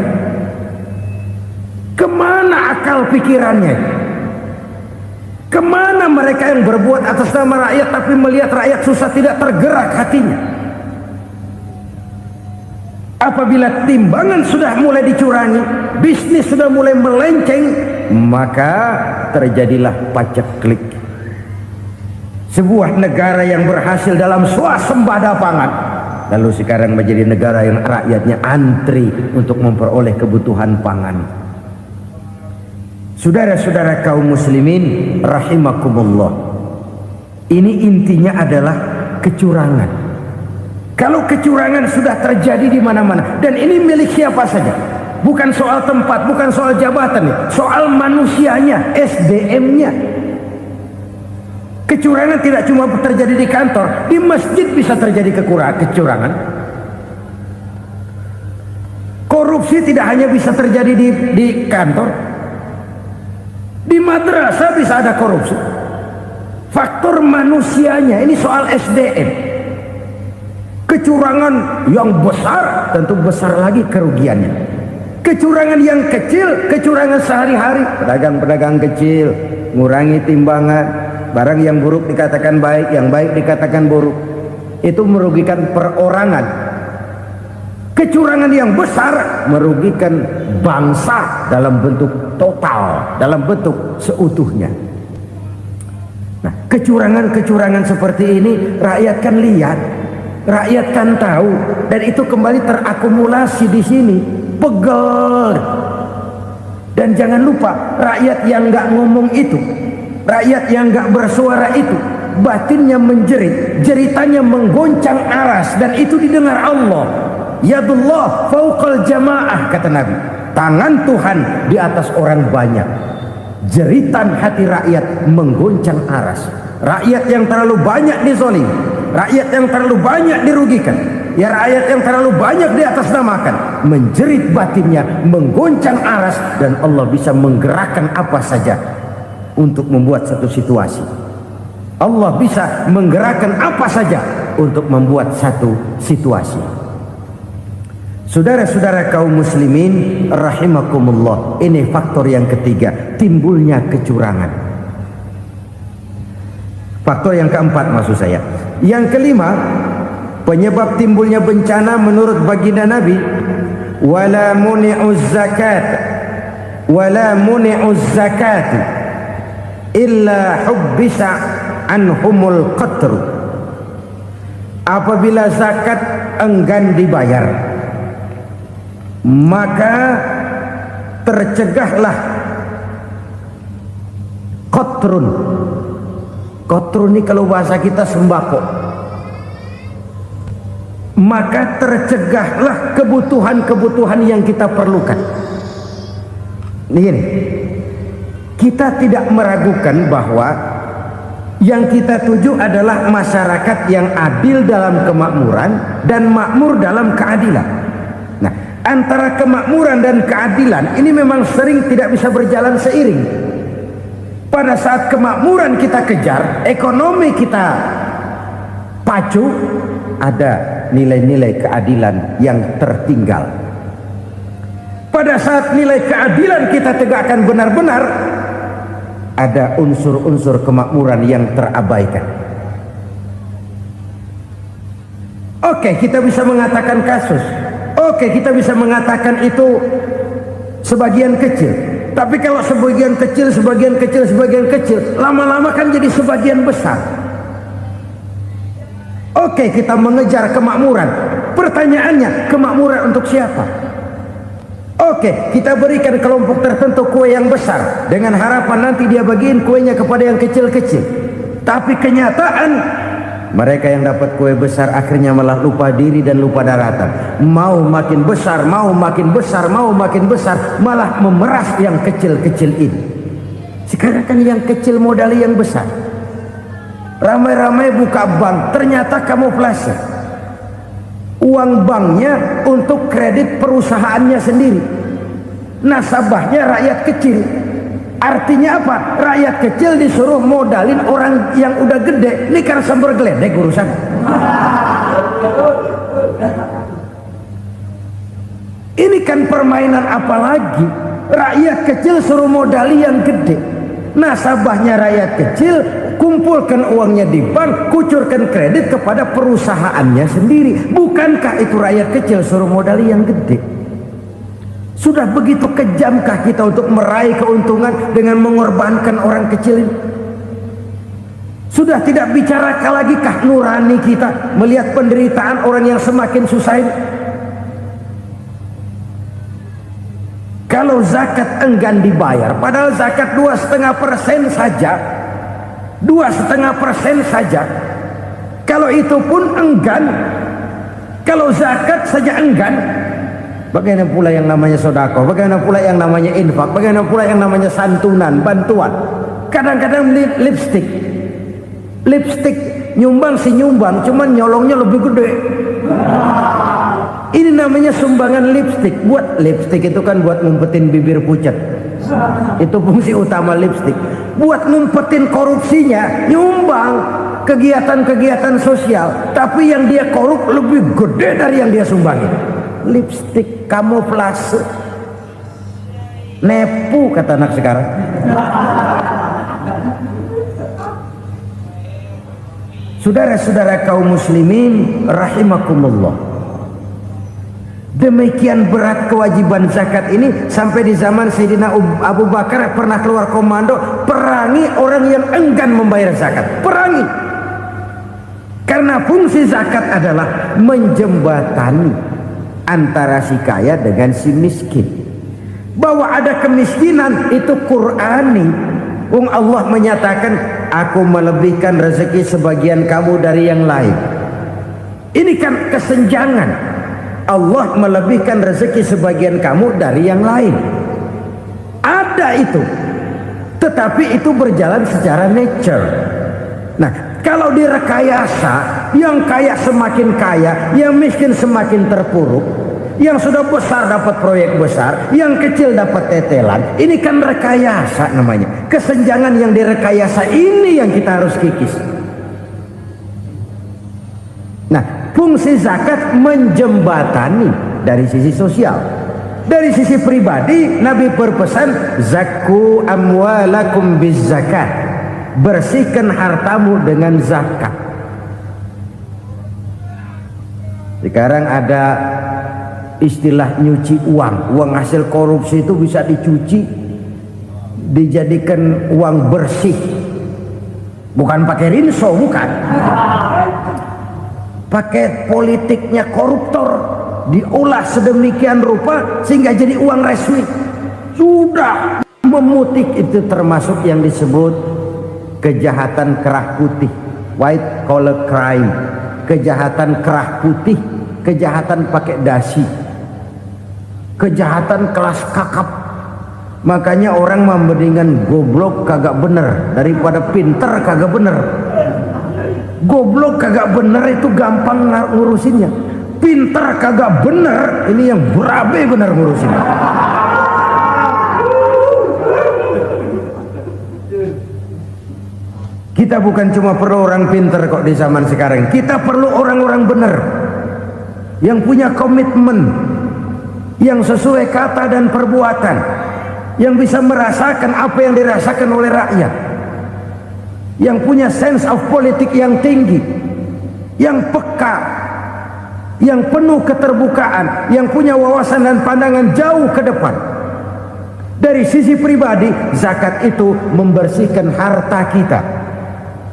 Kemana akal pikirannya? Kemana mereka yang berbuat atas nama rakyat tapi melihat rakyat susah tidak tergerak hatinya? Apabila timbangan sudah mulai dicurangi, bisnis sudah mulai melenceng, maka terjadilah paceklik. Sebuah negara yang berhasil dalam swasembada pangan, lalu sekarang menjadi negara yang rakyatnya antri untuk memperoleh kebutuhan pangan. Saudara-saudara kaum muslimin rahimakumullah, ini intinya adalah kecurangan. Kalau kecurangan sudah terjadi di mana-mana, dan ini milik siapa saja, bukan soal tempat, bukan soal jabatan, soal manusianya, SDM-nya. Kecurangan tidak cuma terjadi di kantor, di masjid bisa terjadi kecurangan. Korupsi tidak hanya bisa terjadi di kantor, di madrasah bisa ada korupsi. Faktor manusianya, ini soal SDM. Kecurangan yang besar tentu besar lagi kerugiannya. Kecurangan yang kecil, kecurangan sehari-hari, pedagang-pedagang kecil ngurangi timbangan, barang yang buruk dikatakan baik, yang baik dikatakan buruk, itu merugikan perorangan. Kecurangan yang besar merugikan bangsa dalam bentuk total, dalam bentuk seutuhnya. Nah, kecurangan-kecurangan seperti ini rakyat kan lihat, rakyat kan tahu, dan itu kembali terakumulasi di sini, pegel. Dan jangan lupa, rakyat yang nggak ngomong itu, rakyat yang nggak bersuara itu, batinnya menjerit, jeritannya menggoncang aras, dan itu didengar Allah. Yadullah fauqal jamaah, kata Nabi, tangan Tuhan di atas orang banyak. Jeritan hati rakyat menggoncang aras. Rakyat yang terlalu banyak dizolim, rakyat yang terlalu banyak dirugikan, ya rakyat yang terlalu banyak di atas namakan, menjerit batinnya, menggoncang aras, dan Allah bisa menggerakkan apa saja untuk membuat satu situasi. Allah bisa menggerakkan apa saja untuk membuat satu situasi. Saudara-saudara kaum muslimin rahimakumullah, ini faktor yang ketiga, timbulnya kecurangan. Faktor yang keempat maksud saya. Yang kelima, penyebab timbulnya bencana menurut baginda Nabi, wala muni'uz zakat wala muni'uz zakat illa hubbisa anhumul qatr. Apabila zakat enggan dibayar, maka tercegahlah qatrun. Qatrun ini kalau bahasa kita sembako. Maka tercegahlah kebutuhan-kebutuhan yang kita perlukan. Ini, kita tidak meragukan bahwa yang kita tuju adalah masyarakat yang adil dalam kemakmuran dan makmur dalam keadilan. Nah, antara kemakmuran dan keadilan ini memang sering tidak bisa berjalan seiring. Pada saat kemakmuran kita kejar, ekonomi kita pacu, ada nilai-nilai keadilan yang tertinggal. pada saat nilai keadilan kita tegakkan benar-benar, ada unsur-unsur kemakmuran yang terabaikan. Oke, kita bisa mengatakan kasus. Oke, kita bisa mengatakan itu sebagian kecil. Tapi kalau sebagian kecil, lama-lama kan jadi sebagian besar. Oke, kita mengejar kemakmuran. Pertanyaannya, kemakmuran untuk siapa? Oke, kita berikan kelompok tertentu kue yang besar dengan harapan nanti dia bagiin kuenya kepada yang kecil-kecil. Tapi kenyataan, mereka yang dapat kue besar akhirnya malah lupa diri dan lupa daratan. Mau makin besar, malah memeras yang kecil-kecil ini. Sekarang kan yang kecil modali yang besar. Ramai-ramai buka bank, ternyata kamuflase. Uang banknya untuk kredit perusahaannya sendiri, nasabahnya rakyat kecil. Artinya apa? Rakyat kecil disuruh modalin orang yang udah gede. Ini kan sumber geledek urusan. Ini kan permainan apa lagi? Rakyat kecil suruh modali yang gede, nasabahnya rakyat kecil, kumpulkan uangnya di bank, kucurkan kredit kepada perusahaannya sendiri. Bukankah itu rakyat kecil suruh modali yang gede? Sudah begitu kejamkah kita untuk meraih keuntungan dengan mengorbankan orang kecil ini? Sudah tidak bicara lagi kah nurani kita melihat penderitaan orang yang semakin susah ini? Kalau zakat enggan dibayar, padahal zakat 2,5% saja, 2,5% saja. Kalau itu pun enggan, kalau zakat saja enggan, bagaimana pula yang namanya sedekah, bagaimana pula yang namanya infak, bagaimana pula yang namanya santunan, bantuan. Kadang-kadang lipstick nyumbang si nyumbang, cuman nyolongnya lebih gede. Ini namanya sumbangan lipstick. Buat lipstick itu kan buat ngumpetin bibir pucat. Itu fungsi utama lipstick. Buat ngumpetin korupsinya, nyumbang kegiatan-kegiatan sosial, tapi yang dia korup lebih gede dari yang dia sumbangin. Lipstick kamuflase, nepu kata anak sekarang. Saudara-saudara kaum muslimin rahimakumullah, demikian berat kewajiban zakat ini sampai di zaman Sayyidina Abu Bakar pernah keluar komando perangi orang yang enggan membayar zakat. Perangi, karena fungsi zakat adalah menjembatani antara si kaya dengan si miskin. Bahwa ada kemiskinan itu Qur'ani. Allah menyatakan, aku melebihkan rezeki sebagian kamu dari yang lain. Ini kan kesenjangan. Allah melebihkan rezeki sebagian kamu dari yang lain. Ada itu, tetapi itu berjalan secara nature. Nah, kalau direkayasa, yang kaya semakin kaya, yang miskin semakin terpuruk, yang sudah besar dapat proyek besar, yang kecil dapat tetelan. Ini kan rekayasa namanya. Kesenjangan yang direkayasa ini yang kita harus kikis. Nah, fungsi zakat menjembatani dari sisi sosial. Dari sisi pribadi, Nabi berpesan, zakku amwalakum biz zakat. Bersihkan hartamu dengan zakat. Sekarang ada istilah nyuci uang hasil korupsi itu bisa dicuci, dijadikan uang bersih, bukan pakai rinso, bukan, pakai politiknya koruptor, diolah sedemikian rupa sehingga jadi uang resmi. Sudah memutih, itu termasuk yang disebut kejahatan kerah putih, white collar crime, kejahatan kerah putih, kejahatan pakai dasi, kejahatan kelas kakap. Makanya orang mendingan goblok kagak bener daripada pinter kagak bener. Goblok kagak bener itu gampang ngurusinnya, pinter kagak bener ini yang berabe bener ngurusinnya. Kita bukan cuma perlu orang pinter kok di zaman sekarang, kita perlu orang-orang bener yang punya komitmen, yang sesuai kata dan perbuatan, yang bisa merasakan apa yang dirasakan oleh rakyat, yang punya sense of politik yang tinggi, yang peka, yang penuh keterbukaan, yang punya wawasan dan pandangan jauh ke depan. Dari sisi pribadi, zakat itu membersihkan harta kita.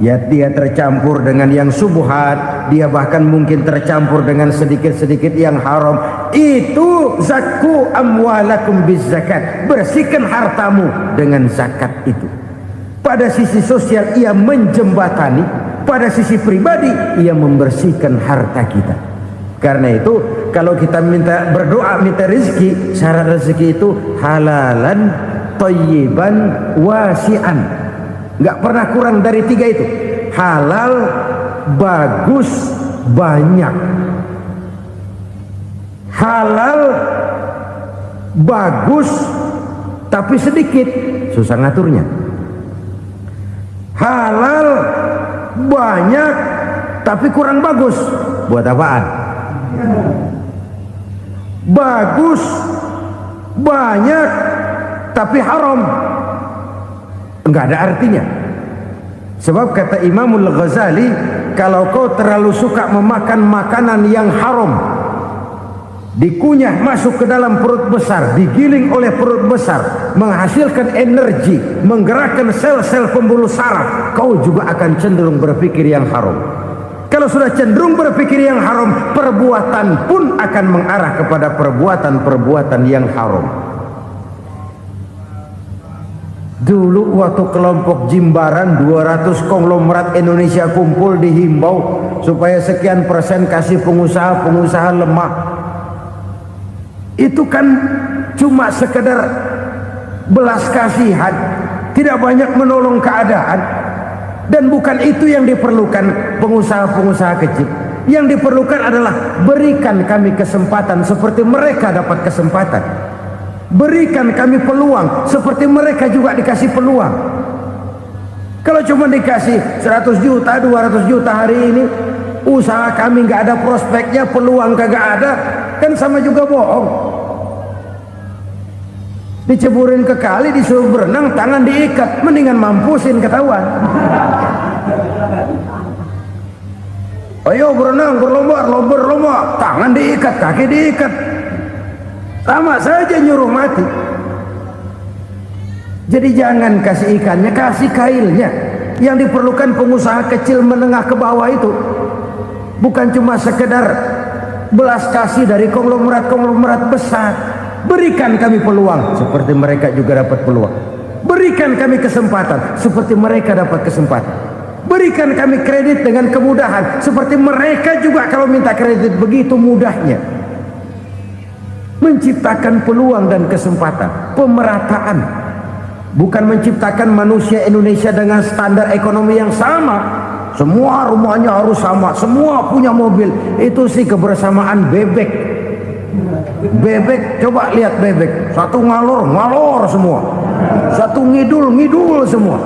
Ya, dia tercampur dengan yang subuhat, dia bahkan mungkin tercampur dengan sedikit-sedikit yang haram. Itu zakku amwalakum bizakat. Bersihkan hartamu dengan zakat itu. Pada sisi sosial ia menjembatani, pada sisi pribadi ia membersihkan harta kita. Karena itu kalau kita minta berdoa, minta rezeki, syarat rezeki itu halalan thayyiban wasi'an. Nggak pernah kurang dari 3 itu. Halal, bagus, banyak. Halal, bagus, tapi sedikit, susah ngaturnya. Halal, banyak, tapi kurang bagus, buat apaan? Bagus, banyak, tapi haram, enggak ada artinya. Sebab kata Imamul Ghazali, kalau kau terlalu suka memakan makanan yang haram, dikunyah masuk ke dalam perut besar, digiling oleh perut besar, menghasilkan energi, menggerakkan sel-sel pembuluh saraf, kau juga akan cenderung berpikir yang haram. Kalau sudah cenderung berpikir yang haram, perbuatan pun akan mengarah kepada perbuatan-perbuatan yang haram. Dulu waktu kelompok Jimbaran 200 konglomerat Indonesia kumpul, dihimbau supaya sekian persen kasih pengusaha-pengusaha lemah. Itu kan cuma sekedar belas kasihan, tidak banyak menolong keadaan. Dan bukan itu yang diperlukan pengusaha-pengusaha kecil. Yang diperlukan adalah berikan kami kesempatan seperti mereka dapat kesempatan. Berikan kami peluang seperti mereka juga dikasih peluang. Kalau cuma dikasih 100 juta, 200 juta hari ini, usaha kami nggak ada prospeknya, peluang kagak ada, kan sama juga bohong. Diceburin ke kali, disuruh berenang, tangan diikat, mendingan mampusin, ketahuan. Ayo berenang, berlomba, tangan diikat, kaki diikat, sama saja nyuruh mati. Jadi jangan kasih ikannya, kasih kailnya. Yang diperlukan pengusaha kecil menengah ke bawah itu bukan cuma sekedar belas kasih dari konglomerat-konglomerat besar. Berikan kami peluang seperti mereka juga dapat peluang. Berikan kami kesempatan seperti mereka dapat kesempatan. Berikan kami kredit dengan kemudahan seperti mereka juga kalau minta kredit begitu mudahnya. Menciptakan peluang dan kesempatan, pemerataan. Bukan menciptakan manusia Indonesia dengan standar ekonomi yang sama. Semua rumahnya harus sama, semua punya mobil. Itu sih kebersamaan bebek. Bebek, coba lihat bebek, satu ngalor semua, satu ngidul semua.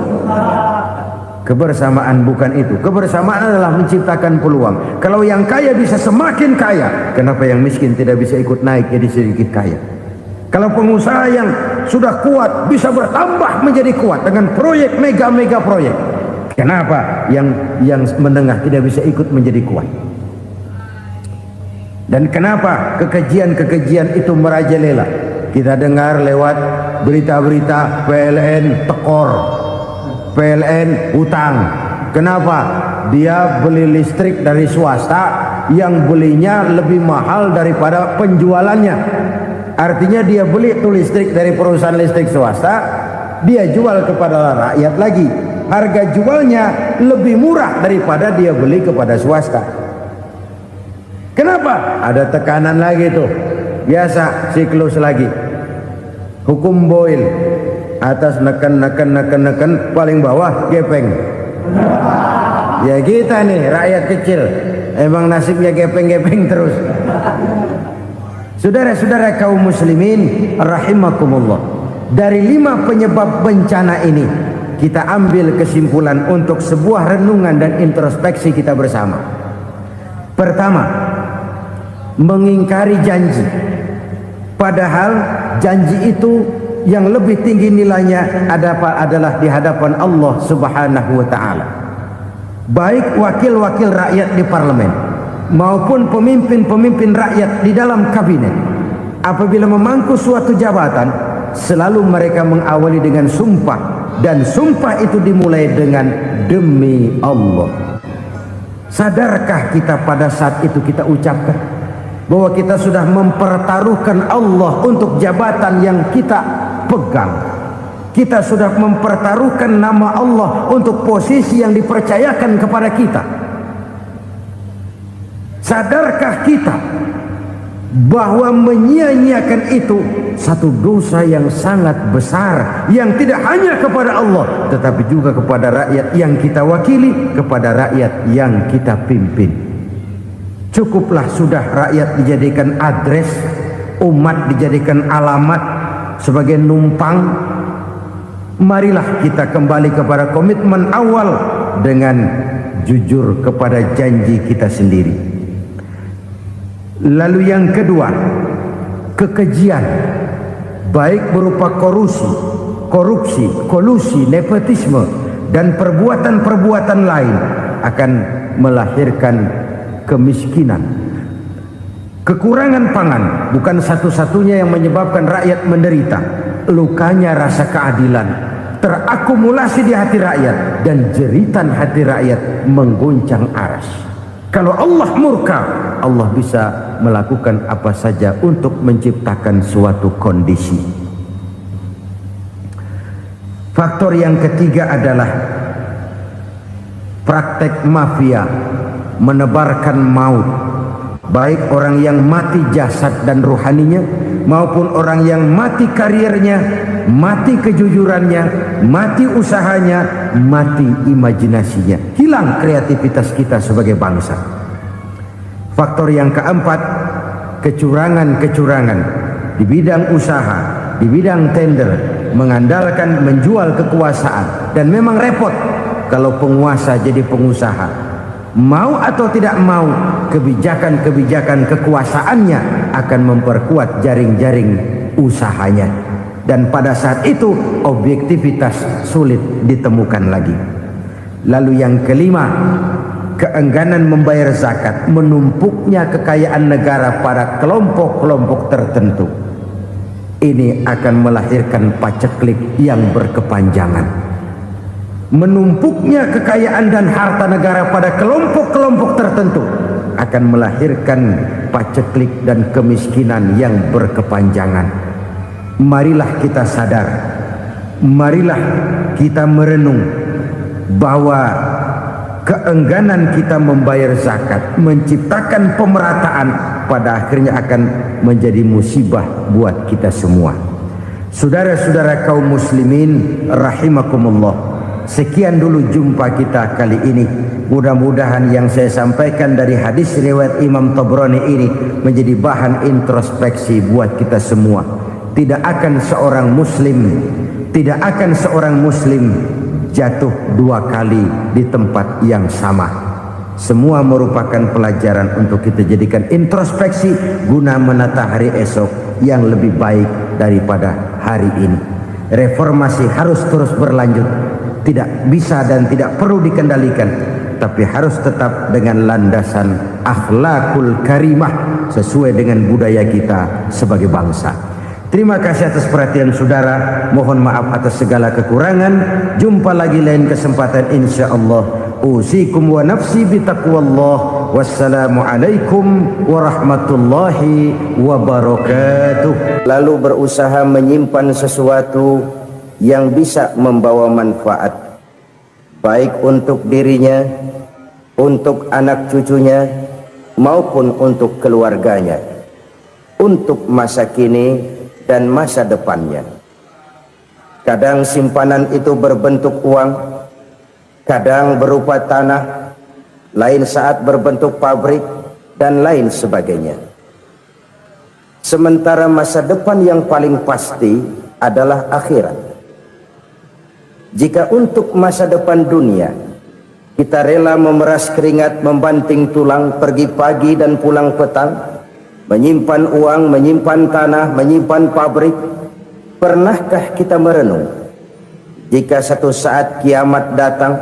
Kebersamaan bukan itu. Kebersamaan adalah menciptakan peluang. Kalau yang kaya bisa semakin kaya, kenapa yang miskin tidak bisa ikut naik jadi sedikit kaya? Kalau pengusaha yang sudah kuat bisa bertambah menjadi kuat dengan proyek mega proyek, kenapa yang menengah tidak bisa ikut menjadi kuat? Dan kenapa kekejian itu merajalela? Kita dengar lewat berita-berita PLN tekor, PLN utang. Kenapa? Dia beli listrik dari swasta yang belinya lebih mahal daripada penjualannya. Artinya dia beli itu listrik dari perusahaan listrik swasta, dia jual kepada rakyat lagi. Harga jualnya lebih murah daripada dia beli kepada swasta. Kenapa? Ada tekanan lagi tuh. Biasa siklus lagi. Hukum Boyle. Atas neken, paling bawah gepeng. Ya kita nih rakyat kecil, emang nasibnya gepeng terus. Saudara-saudara kaum muslimin rahimakumullah, dari 5 penyebab bencana ini kita ambil kesimpulan untuk sebuah renungan dan introspeksi kita bersama. Pertama, mengingkari janji. Padahal janji itu yang lebih tinggi nilainya adalah di hadapan Allah Subhanahu wa taala. Baik wakil-wakil rakyat di parlemen maupun pemimpin-pemimpin rakyat di dalam kabinet, apabila memangku suatu jabatan, selalu mereka mengawali dengan sumpah, dan sumpah itu dimulai dengan demi Allah. Sadarkah kita pada saat itu kita ucapkan bahwa kita sudah mempertaruhkan Allah untuk jabatan yang kita pegang? Kita sudah mempertaruhkan nama Allah untuk posisi yang dipercayakan kepada kita. Sadarkah kita bahwa menyia-nyiakan itu satu dosa yang sangat besar, yang tidak hanya kepada Allah tetapi juga kepada rakyat yang kita wakili, kepada rakyat yang kita pimpin. Cukuplah sudah rakyat dijadikan adres, umat dijadikan alamat sebagai numpang. Marilah kita kembali kepada komitmen awal dengan jujur kepada janji kita sendiri. Lalu yang kedua, kekejian, baik berupa korupsi, kolusi, nepotisme, dan perbuatan-perbuatan lain akan melahirkan kemiskinan. Kekurangan pangan bukan satu-satunya yang menyebabkan rakyat menderita. Lukanya rasa keadilan terakumulasi di hati rakyat, dan jeritan hati rakyat mengguncang aras. Kalau Allah murka, Allah bisa melakukan apa saja untuk menciptakan suatu kondisi. Faktor yang ketiga adalah praktek mafia menebarkan maut, baik orang yang mati jasad dan rohaninya maupun orang yang mati karirnya, mati kejujurannya, mati usahanya, mati imajinasinya. Hilang kreativitas kita sebagai bangsa. Faktor yang keempat, kecurangan-kecurangan di bidang usaha, di bidang tender, mengandalkan menjual kekuasaan. Dan memang repot kalau penguasa jadi pengusaha. Mau atau tidak mau, kebijakan-kebijakan kekuasaannya akan memperkuat jaring-jaring usahanya. Dan pada saat itu objektivitas sulit ditemukan lagi. Lalu yang kelima, keengganan membayar zakat, menumpuknya kekayaan negara pada kelompok-kelompok tertentu. Ini akan melahirkan paceklik yang berkepanjangan. Menumpuknya kekayaan dan harta negara pada kelompok-kelompok tertentu akan melahirkan paceklik dan kemiskinan yang berkepanjangan. Marilah kita sadar, marilah kita merenung bahwa keengganan kita membayar zakat menciptakan pemerataan pada akhirnya akan menjadi musibah buat kita semua. Saudara-saudara kaum muslimin rahimakumullah, sekian dulu jumpa kita kali ini. Mudah-mudahan yang saya sampaikan dari hadis riwayat Imam Tabrani ini menjadi bahan introspeksi buat kita semua. Tidak akan seorang muslim jatuh dua kali di tempat yang sama. Semua merupakan pelajaran untuk kita jadikan introspeksi guna menata hari esok yang lebih baik daripada hari ini. Reformasi harus terus berlanjut, tidak bisa dan tidak perlu dikendalikan, tapi harus tetap dengan landasan akhlakul karimah sesuai dengan budaya kita sebagai bangsa. Terima kasih atas perhatian saudara. Mohon maaf atas segala kekurangan. Jumpa lagi lain kesempatan insyaallah. Usikum wa nafsi bitaqwallah. Wassalamualaikum warahmatullahi wabarakatuh. Lalu berusaha menyimpan sesuatu yang bisa membawa manfaat, baik untuk dirinya, untuk anak cucunya, maupun untuk keluarganya, untuk masa kini dan masa depannya. Kadang simpanan itu berbentuk uang, kadang berupa tanah, lain saat berbentuk pabrik, dan lain sebagainya. Sementara masa depan yang paling pasti adalah akhirat. Jika untuk masa depan dunia kita rela memeras keringat, membanting tulang, pergi pagi dan pulang petang, menyimpan uang, menyimpan tanah, menyimpan pabrik. Pernahkah kita merenung jika satu saat kiamat datang,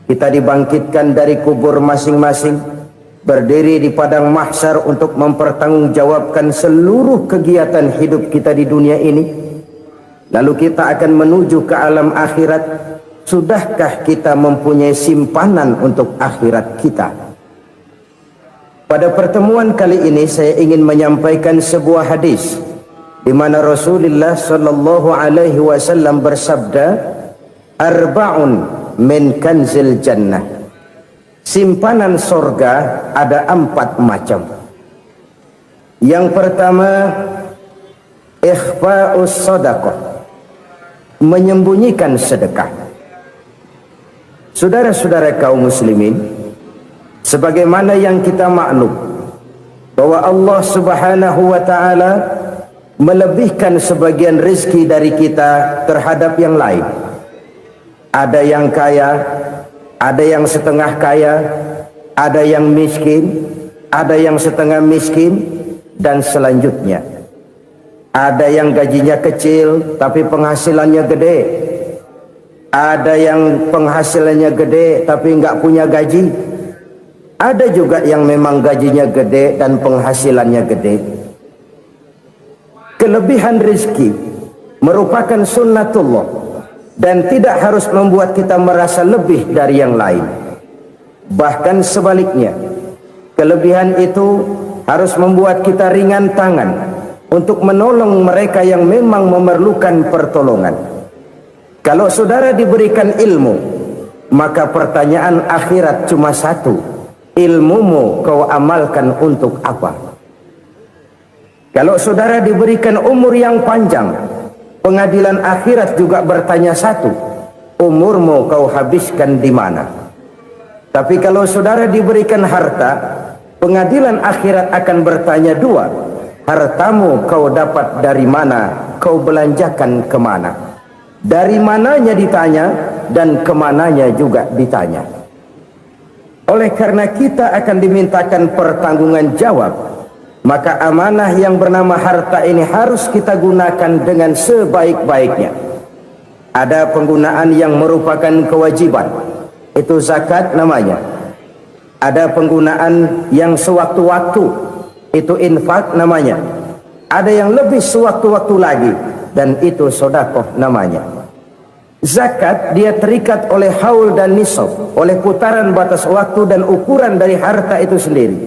kita dibangkitkan dari kubur masing-masing, berdiri di padang mahsyar untuk mempertanggungjawabkan seluruh kegiatan hidup kita di dunia ini, lalu kita akan menuju ke alam akhirat. Sudahkah kita mempunyai simpanan untuk akhirat kita? Pada pertemuan kali ini saya ingin menyampaikan sebuah hadis di mana Rasulullah sallallahu alaihi wasallam bersabda, "Arba'un min kanzil jannah." Simpanan sorga ada 4 macam. Yang pertama, ikhfa'us sadaqah, menyembunyikan sedekah. Saudara-saudara kaum muslimin, sebagaimana yang kita maklum bahwa Allah Subhanahu wa taala melebihkan sebagian rezeki dari kita terhadap yang lain. Ada yang kaya, ada yang setengah kaya, ada yang miskin, ada yang setengah miskin, dan selanjutnya. Ada yang gajinya kecil tapi penghasilannya gede. Ada yang penghasilannya gede tapi nggak punya gaji. Ada juga yang memang gajinya gede dan penghasilannya gede. Kelebihan rezeki merupakan sunnatullah dan tidak harus membuat kita merasa lebih dari yang lain. Bahkan sebaliknya, kelebihan itu harus membuat kita ringan tangan untuk menolong mereka yang memang memerlukan pertolongan. Kalau saudara diberikan ilmu, maka pertanyaan akhirat cuma satu: ilmumu kau amalkan untuk apa? Kalau saudara diberikan umur yang panjang, pengadilan akhirat juga bertanya satu: umurmu kau habiskan di mana? Tapi kalau saudara diberikan harta, pengadilan akhirat akan bertanya 2: hartamu kau dapat dari mana? Kau belanjakan kemana? Dari mananya ditanya dan kemananya juga ditanya. Oleh karena kita akan dimintakan pertanggungan jawab, maka amanah yang bernama harta ini harus kita gunakan dengan sebaik-baiknya. Ada penggunaan yang merupakan kewajiban, itu zakat namanya. Ada penggunaan yang sewaktu-waktu, itu infak namanya. Ada yang lebih sewaktu-waktu lagi, dan itu sedekah namanya. Zakat dia terikat oleh haul dan nisab, oleh putaran batas waktu dan ukuran dari harta itu sendiri.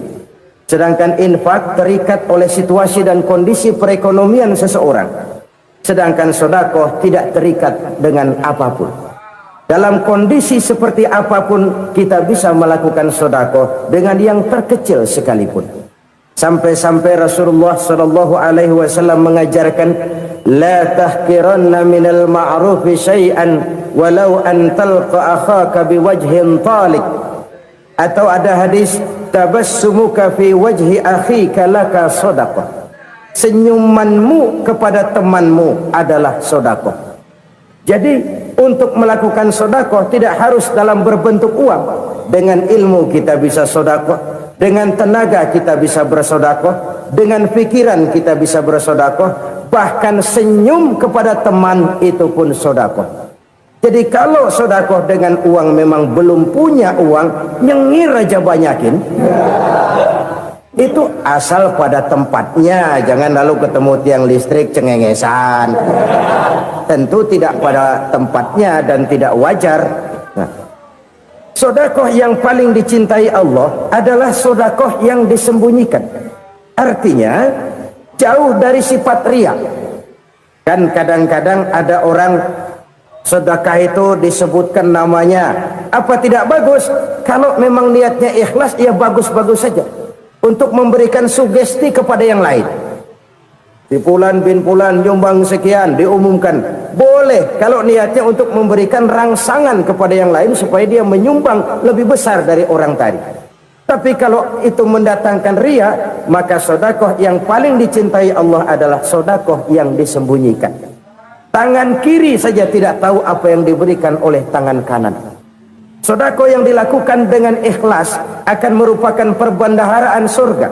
Sedangkan infak terikat oleh situasi dan kondisi perekonomian seseorang. Sedangkan sedekah tidak terikat dengan apapun. Dalam kondisi seperti apapun kita bisa melakukan sedekah dengan yang terkecil sekalipun. Sampai-sampai Rasulullah sallallahu alaihi wasallam mengajarkan, la tahqiranna minal ma'rufi syai'an walau an talqa akhaka biwajhin talik. Atau ada hadis, tabassumuka fi wajhi akhika laka shadaqah. Senyumanmu kepada temanmu adalah sedekah. Jadi untuk melakukan sedekah tidak harus dalam berbentuk uang. Dengan ilmu kita bisa sedekah, dengan tenaga kita bisa bersedekah, dengan pikiran kita bisa bersedekah, bahkan senyum kepada teman itu pun sedekah. Jadi kalau sedekah dengan uang memang belum punya uang, nyengir aja banyakin. Itu asal pada tempatnya, jangan lalu ketemu tiang listrik cengengesan. Tentu tidak pada tempatnya dan tidak wajar. Nah, sedekah yang paling dicintai Allah adalah sedekah yang disembunyikan. Artinya jauh dari sifat riya. Kan kadang-kadang ada orang sedekah itu disebutkan namanya. Apa tidak bagus? Kalau memang niatnya ikhlas, ya bagus-bagus saja. Untuk memberikan sugesti kepada yang lain. Si Fulan bin Fulan nyumbang sekian, diumumkan. Boleh kalau niatnya untuk memberikan rangsangan kepada yang lain supaya dia menyumbang lebih besar dari orang tadi. Tapi kalau itu mendatangkan riya, maka sedekah yang paling dicintai Allah adalah sedekah yang disembunyikan. Tangan kiri saja tidak tahu apa yang diberikan oleh tangan kanan. Sedekah yang dilakukan dengan ikhlas akan merupakan perbendaharaan surga.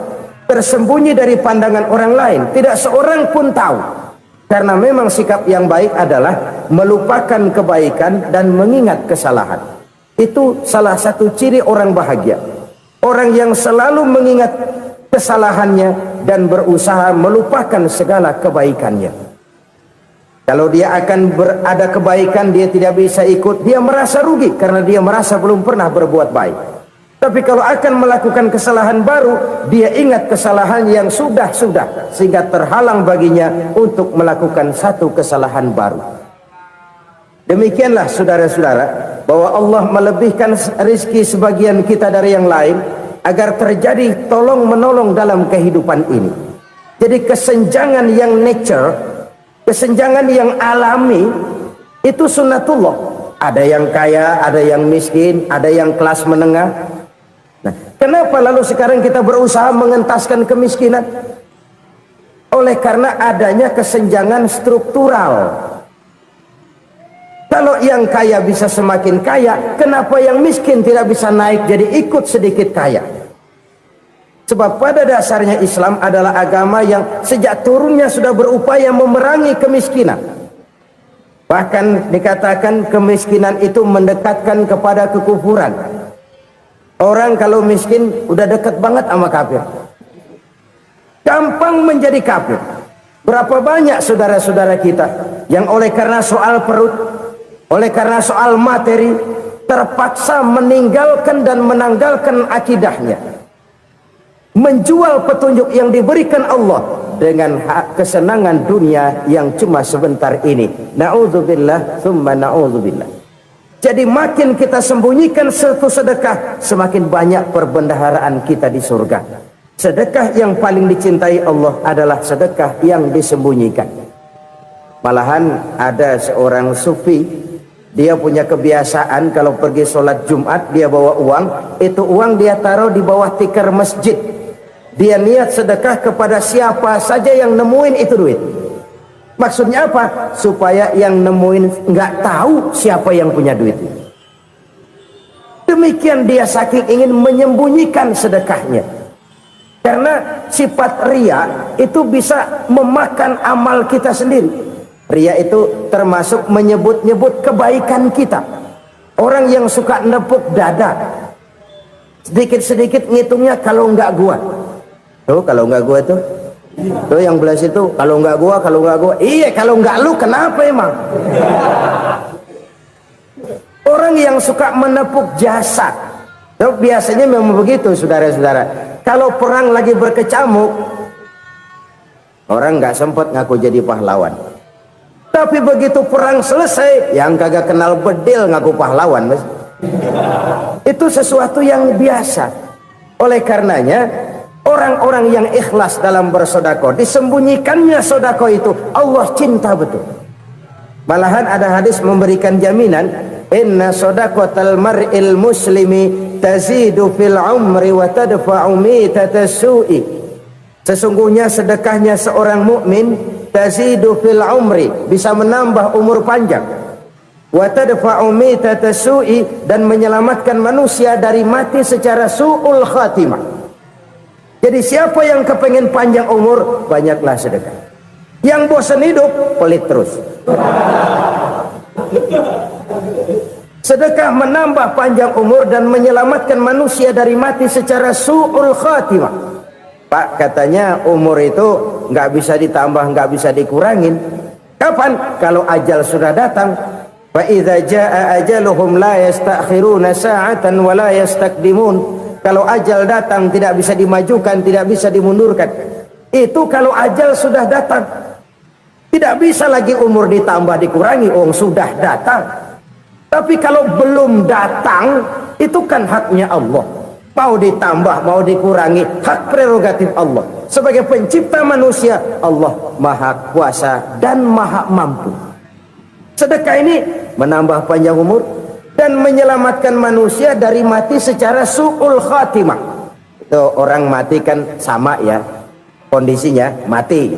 tersembunyi dari pandangan orang lain, tidak seorang pun tahu. Karena memang sikap yang baik adalah melupakan kebaikan dan mengingat kesalahan. Itu salah satu ciri orang bahagia. Orang yang selalu mengingat kesalahannya dan berusaha melupakan segala kebaikannya. Kalau dia akan berada kebaikan, dia tidak bisa ikut, dia merasa rugi karena dia merasa belum pernah berbuat baik. Tapi kalau akan melakukan kesalahan baru, dia ingat kesalahan yang sudah-sudah, sehingga terhalang baginya untuk melakukan satu kesalahan baru. Demikianlah saudara-saudara, bahwa Allah melebihkan rizki sebagian kita dari yang lain, agar terjadi tolong-menolong dalam kehidupan ini. Jadi kesenjangan yang nature, kesenjangan yang alami, itu sunnatullah. Ada yang kaya, ada yang miskin, ada yang kelas menengah. Nah, kenapa lalu sekarang kita berusaha mengentaskan kemiskinan? Oleh karena adanya kesenjangan struktural. Kalau yang kaya bisa semakin kaya, kenapa yang miskin tidak bisa naik jadi ikut sedikit kaya? Sebab pada dasarnya Islam adalah agama yang sejak turunnya sudah berupaya memerangi kemiskinan. Bahkan dikatakan kemiskinan itu mendekatkan kepada kekufuran. Orang kalau miskin udah dekat banget sama kafir. Gampang menjadi kafir. Berapa banyak saudara-saudara kita yang oleh karena soal perut, oleh karena soal materi, terpaksa meninggalkan dan menanggalkan akidahnya, menjual petunjuk yang diberikan Allah dengan kesenangan dunia yang cuma sebentar ini. Na'udzubillah thumma na'udzubillah. Jadi makin kita sembunyikan satu sedekah, semakin banyak perbendaharaan kita di surga. Sedekah yang paling dicintai Allah adalah sedekah yang disembunyikan. Malahan ada seorang sufi, dia punya kebiasaan kalau pergi sholat Jumat dia bawa uang, itu uang dia taruh di bawah tikar masjid. Dia niat sedekah kepada siapa saja yang nemuin itu duit. Maksudnya apa? Supaya yang nemuin nggak tahu siapa yang punya duit. Demikian dia saking ingin menyembunyikan sedekahnya. Karena sifat ria itu bisa memakan amal kita sendiri. Ria itu termasuk menyebut-nyebut kebaikan kita. Orang yang suka nepuk dada, sedikit-sedikit ngitungnya kalau nggak gua. Tuh kalau nggak gua tuh. Tuh yang belah situ, kalau nggak gua, kalau nggak gua. Iya, kalau nggak lu kenapa emang? Orang yang suka menepuk jasad. Tuh, biasanya memang begitu saudara-saudara. Kalau perang lagi berkecamuk, orang nggak sempat ngaku jadi pahlawan. Tapi begitu perang selesai, yang kagak kenal bedil ngaku pahlawan, mas. Itu sesuatu yang biasa. Oleh karenanya, orang-orang yang ikhlas dalam bersodako, disembunyikannya sodako itu, Allah cinta betul. Malahan ada hadis memberikan jaminan, inna sodakotal mar'il muslimi tazidu fil umri wa tadfa'u mitatas su'i. Sesungguhnya sedekahnya seorang mukmin tazidu fil umri, bisa menambah umur panjang, wa tadfa'u mitatas su'i, dan menyelamatkan manusia dari mati secara su'ul khatimah. Jadi siapa yang kepengen panjang umur, banyaklah sedekah. Yang bosan hidup, pelit terus. Sedekah menambah panjang umur dan menyelamatkan manusia dari mati secara su'ul khatimah. Pak, katanya umur itu nggak bisa ditambah, nggak bisa dikurangin. Kapan? Kalau ajal sudah datang. Fa idza jaa ajaluhum la yastakhiruna sa'atan wa la yastaqdimun. Kalau ajal datang tidak bisa dimajukan, tidak bisa dimundurkan. Itu kalau ajal sudah datang. Tidak bisa lagi umur ditambah dikurangi, sudah datang. Tapi kalau belum datang, itu kan haknya Allah. Mau ditambah, mau dikurangi, hak prerogatif Allah. Sebagai pencipta manusia, Allah maha kuasa dan maha mampu. Sedekah ini menambah panjang umur dan menyelamatkan manusia dari mati secara su'ul khatimah. Itu orang mati kan sama ya kondisinya, mati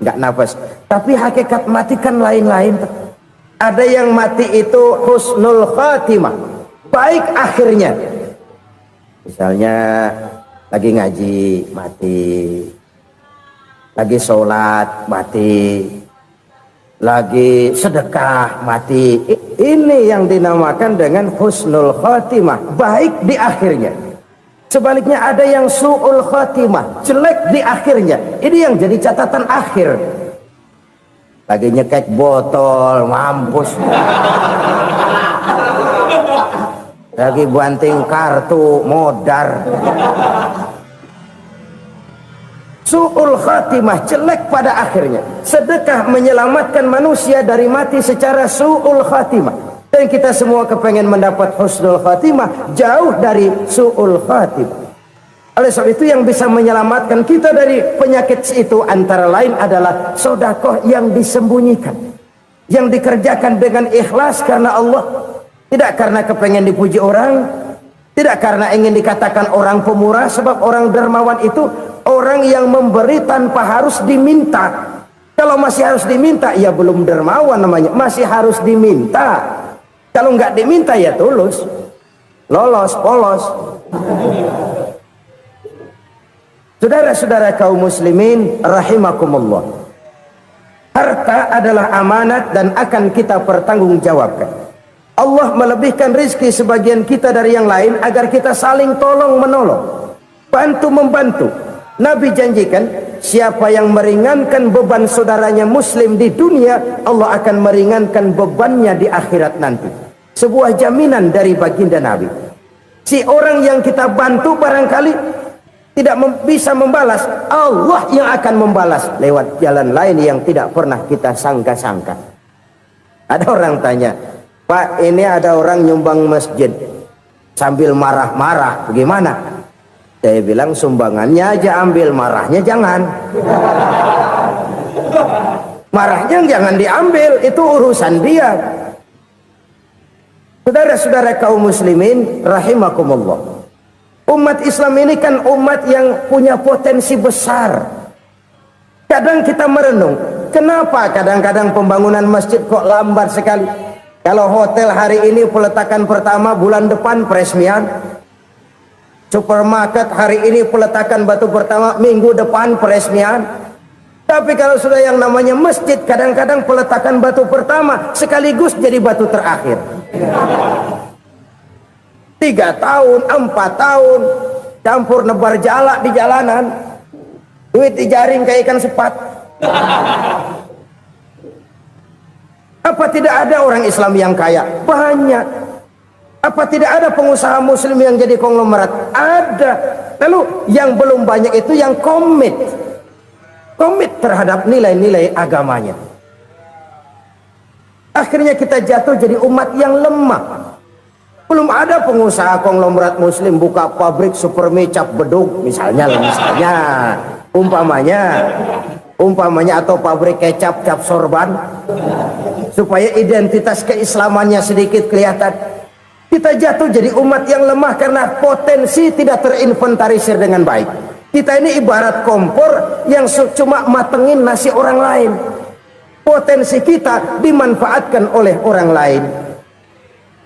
nggak nafas. Tapi hakikat mati kan lain-lain. Ada yang mati itu husnul khatimah, baik akhirnya. Misalnya Lagi ngaji, mati. Lagi sholat, mati. Lagi sedekah, mati. Ini yang dinamakan dengan husnul khatimah, baik di akhirnya. Sebaliknya ada yang su'ul khatimah, jelek di akhirnya. Ini yang jadi catatan akhir. Lagi nyekek botol, mampus. Lagi banting kartu, modar. Su'ul khatimah, jelek pada akhirnya. Sedekah menyelamatkan manusia dari mati secara su'ul khatimah. Dan kita semua kepengen mendapat husnul khatimah, jauh dari su'ul khatimah. Oleh sebab itu yang bisa menyelamatkan kita dari penyakit itu antara lain adalah sedekah yang disembunyikan, yang dikerjakan dengan ikhlas karena Allah, tidak karena kepengen dipuji orang, tidak karena ingin dikatakan orang pemurah. Sebab orang dermawan itu orang yang memberi tanpa harus diminta. Kalau masih harus diminta, ya belum dermawan namanya, masih harus diminta. Kalau nggak diminta ya tulus, lolos, polos. Saudara-saudara kaum muslimin rahimakumullah, harta adalah amanat dan akan kita pertanggungjawabkan. Allah melebihkan rizki sebagian kita dari yang lain agar kita saling tolong menolong, bantu membantu. Nabi janjikan, siapa yang meringankan beban saudaranya muslim di dunia, Allah akan meringankan bebannya di akhirat nanti. Sebuah jaminan dari baginda Nabi. Si orang yang kita bantu barangkali tidak bisa membalas, Allah yang akan membalas lewat jalan lain yang tidak pernah kita sangka-sangka. Ada orang tanya, Pak, ini ada orang nyumbang masjid sambil marah-marah, bagaimana? Saya bilang sumbangannya aja ambil, marahnya jangan. Marahnya jangan diambil, itu urusan dia. Saudara-saudara kaum muslimin rahimakumullah, umat Islam ini kan umat yang punya potensi besar. Kadang kita merenung, kenapa kadang-kadang pembangunan masjid kok lambat sekali? Kalau hotel hari ini peletakan pertama, bulan depan peresmian. Supermarket hari ini peletakan batu pertama, minggu depan peresmian. Tapi kalau sudah yang namanya masjid, kadang-kadang peletakan batu pertama sekaligus jadi batu terakhir. 3 tahun, 4 tahun, campur nebar jalak di jalanan, duit dijaring kayak ikan sepat. Apa tidak ada orang Islam yang kaya? Banyak. Apa tidak ada pengusaha muslim yang jadi konglomerat? Ada. Lalu yang belum banyak itu yang komit terhadap nilai-nilai agamanya. Akhirnya kita jatuh jadi umat yang lemah. Belum ada pengusaha konglomerat muslim buka pabrik supermi cap beduk misalnya umpamanya, atau pabrik kecap cap sorban, supaya identitas keislamannya sedikit kelihatan. Kita jatuh jadi umat yang lemah karena potensi tidak terinventarisir dengan baik. Kita ini ibarat kompor yang cuma matengin nasi orang lain. Potensi kita dimanfaatkan oleh orang lain.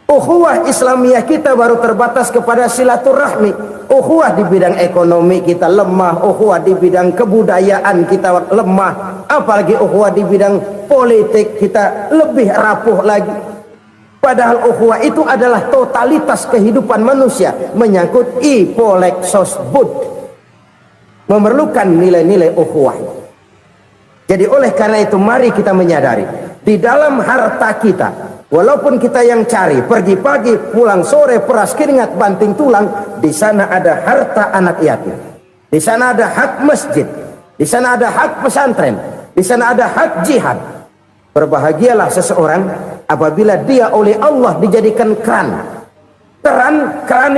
Ukhuwah Islamiyah kita baru terbatas kepada silaturahmi. Ukhuwah di bidang ekonomi kita lemah, ukhuwah di bidang kebudayaan kita lemah, apalagi ukhuwah di bidang politik kita lebih rapuh lagi. Padahal ukhuwah itu adalah totalitas kehidupan manusia, menyangkut ipolek sosbud, memerlukan nilai-nilai ukhuwah. Jadi oleh karena itu mari kita menyadari, di dalam harta kita, walaupun kita yang cari, pergi pagi, pulang sore, peras keringat, banting tulang, di sana ada harta anak yatim, di sana ada hak masjid, di sana ada hak pesantren, di sana ada hak jihad. Berbahagialah seseorang apabila dia oleh Allah dijadikan keran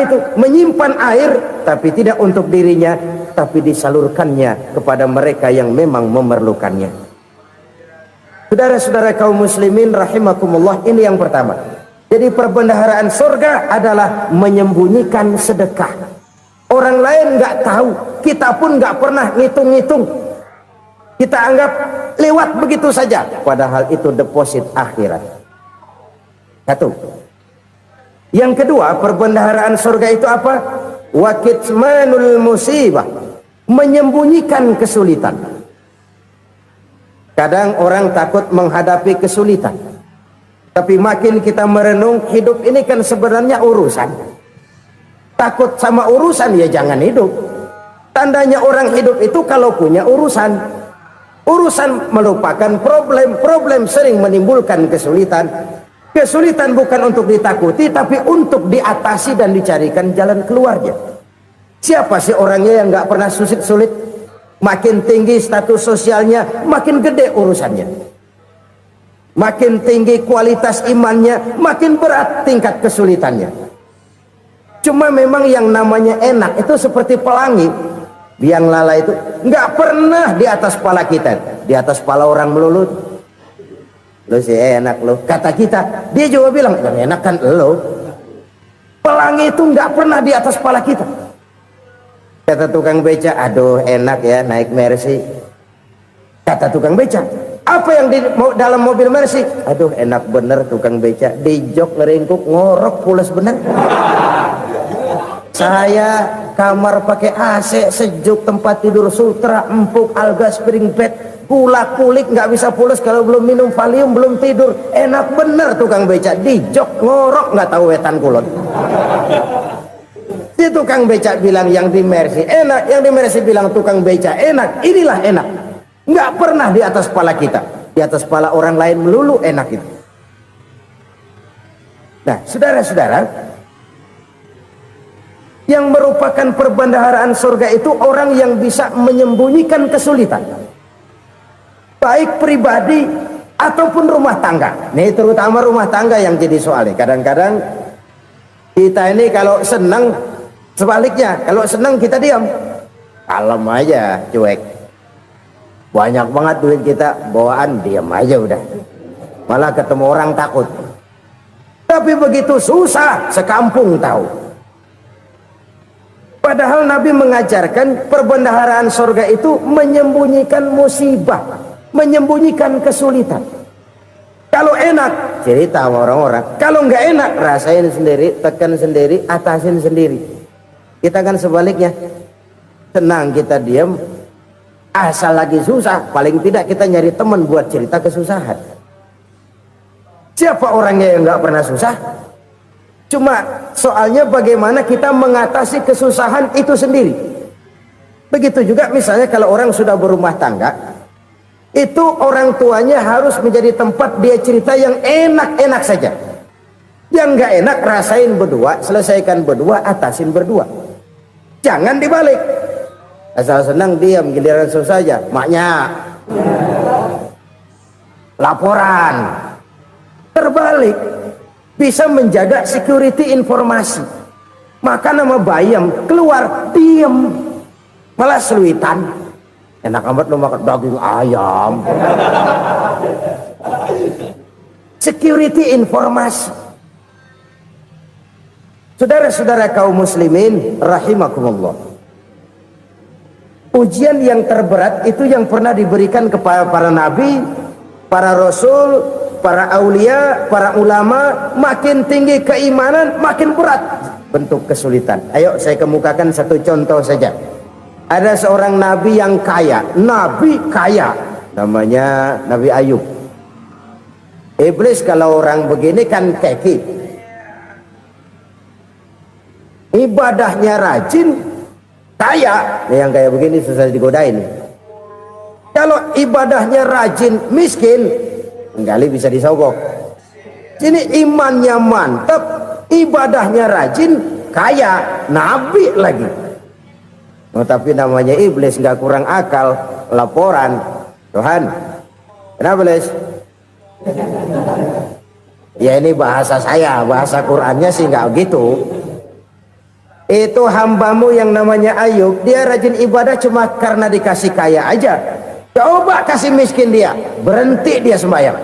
itu menyimpan air, tapi tidak untuk dirinya, tapi disalurkannya kepada mereka yang memang memerlukannya. Saudara-saudara kaum muslimin rahimakumullah, ini yang pertama. Jadi perbendaharaan surga adalah menyembunyikan sedekah. Orang lain nggak tahu, kita pun nggak pernah ngitung-ngitung. Kita anggap lewat begitu saja, padahal itu deposit akhirat. Satu. Yang kedua, perbendaharaan surga itu apa? wa kitmanul musibah, menyembunyikan kesulitan. Kadang orang takut menghadapi kesulitan, tapi makin kita merenung, hidup ini kan sebenarnya urusan. Takut sama urusan ya jangan hidup. Tandanya orang hidup itu kalau punya urusan. Urusan melupakan problem, problem sering menimbulkan kesulitan. Kesulitan bukan untuk ditakuti, tapi untuk diatasi dan dicarikan jalan keluarnya. Siapa sih orangnya yang nggak pernah sulit-sulit? Makin tinggi status sosialnya, makin gede urusannya. Makin tinggi kualitas imannya, makin berat tingkat kesulitannya. Cuma memang yang namanya enak itu seperti pelangi. Biang lala itu nggak pernah di atas kepala kita, di atas kepala orang melulu. Lo sih enak lo, kata kita. Dia juga bilang yang enak kan lo. Pelangi itu nggak pernah di atas kepala kita. Kata tukang beca, aduh enak ya naik Mercy. Kata tukang beca, apa yang di dalam mobil Mercy? Aduh enak bener tukang beca, di jok ngeringkuk ngorok pulas bener. Saya kamar pakai AC sejuk, tempat tidur sutra empuk, alga spring bed, kulak kulik nggak bisa pulas kalau belum minum Valium, belum tidur. Enak bener tukang beca, di jok ngorok nggak tahu wetan kulon. Si tukang beca bilang yang di Mercy enak, yang di Mercy bilang tukang beca enak. Inilah enak, nggak pernah di atas kepala kita, di atas kepala orang lain melulu enak itu. Nah saudara-saudara, yang merupakan perbendaharaan surga itu orang yang bisa menyembunyikan kesulitan, baik pribadi ataupun rumah tangga. Nih terutama rumah tangga yang jadi soalnya. Kadang-kadang kita ini kalau senang, sebaliknya kalau senang kita diam, kalem aja, cuek. Banyak banget duit kita bawaan, diam aja udah. Malah ketemu orang takut. Tapi begitu susah, sekampung tahu. Padahal Nabi mengajarkan perbendaharaan surga itu menyembunyikan musibah, menyembunyikan kesulitan. Kalau enak, cerita sama orang-orang. Kalau nggak enak, rasain sendiri, tekan sendiri, atasin sendiri. Kita kan sebaliknya, senang kita diam, asal lagi susah, paling tidak kita nyari teman buat cerita kesusahan. Siapa orangnya yang nggak pernah susah? Cuma soalnya bagaimana kita mengatasi kesusahan itu sendiri. Begitu juga misalnya kalau orang sudah berumah tangga, itu orang tuanya harus menjadi tempat dia cerita yang enak-enak saja. Yang nggak enak rasain berdua, selesaikan berdua, atasin berdua. Jangan dibalik. Asal senang diam, giliran susah saja. Maknya laporan. Terbalik. Bisa menjaga security informasi. Maka nama bayam keluar diem, malah seluitan. Enak amat lo makan daging ayam. Security informasi. Saudara-saudara kaum muslimin rahimakumullah, ujian yang terberat itu yang pernah diberikan kepada para nabi, para rasul, para aulia, para ulama. Makin tinggi keimanan, makin berat bentuk kesulitan. Ayo saya kemukakan satu contoh saja. Ada seorang nabi yang kaya, nabi kaya, namanya Nabi Ayub. Iblis kalau orang begini kan keki, ibadahnya rajin, kaya. Yang kayak begini susah digodain. Kalau ibadahnya rajin, miskin, kali bisa disogok. Sini imannya mantap, ibadahnya rajin, kaya, nabi lagi. Oh, tapi namanya iblis, nggak kurang akal. Laporan, Tuhan, kenapa les? Ya ini bahasa saya, bahasa Qurannya sih nggak gitu. Itu hambamu yang namanya Ayub, dia rajin ibadah cuma karena dikasih kaya aja. Coba kasih miskin dia, berhenti dia sembahyang.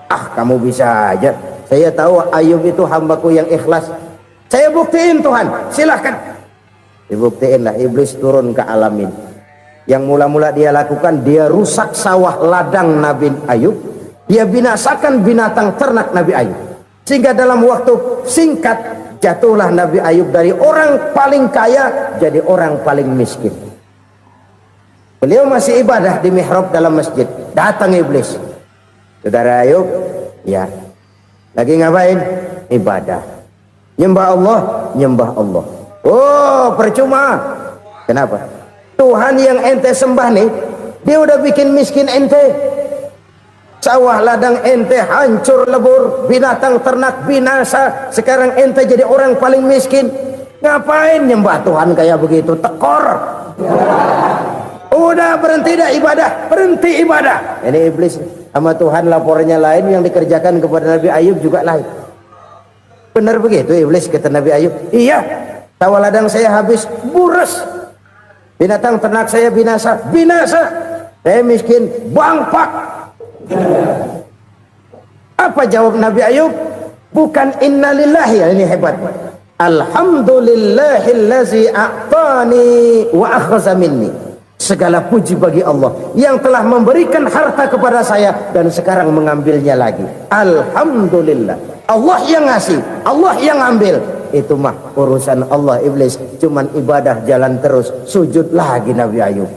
Ah, kamu bisa aja. Saya tahu Ayub itu hambaku yang ikhlas. Saya buktiin Tuhan, silahkan. Dibuktiin lah, iblis turun ke alamin. Yang mula-mula dia lakukan, dia rusak sawah ladang Nabi Ayub. Dia binasakan binatang ternak Nabi Ayub. Sehingga dalam waktu singkat, Jatuhlah Nabi Ayub dari orang paling kaya jadi orang paling miskin. Beliau masih ibadah di mihrab dalam masjid. Datang iblis. Saudara Ayub, ya. Lagi ngapain? Ibadah. Nyembah Allah, nyembah Allah. Oh, percuma. Kenapa? Tuhan yang ente sembah nih, dia udah bikin miskin ente. Sawah ladang ente hancur lebur, binatang ternak binasa. Sekarang ente jadi orang paling miskin. Ngapain nyembah Tuhan kayak begitu? Tekor. Udah berhenti dah ibadah, berhenti ibadah. Ini iblis sama Tuhan lapornya lain, yang dikerjakan kepada Nabi Ayub juga lain. Benar begitu iblis, kata Nabi Ayub. Iya, sawah ladang saya habis, buras. Binatang ternak saya binasa, binasa. Saya miskin, bangpak. Apa jawab Nabi Ayub? Bukan innalillahi, ini hebat. Alhamdulillahillazi a'tani wa akhza minni. Segala puji bagi Allah yang telah memberikan harta kepada saya dan sekarang mengambilnya lagi. Alhamdulillah. Allah yang ngasih, Allah yang ambil. Itu mah urusan Allah. Iblis cuman ibadah jalan terus, sujud lagi Nabi Ayub.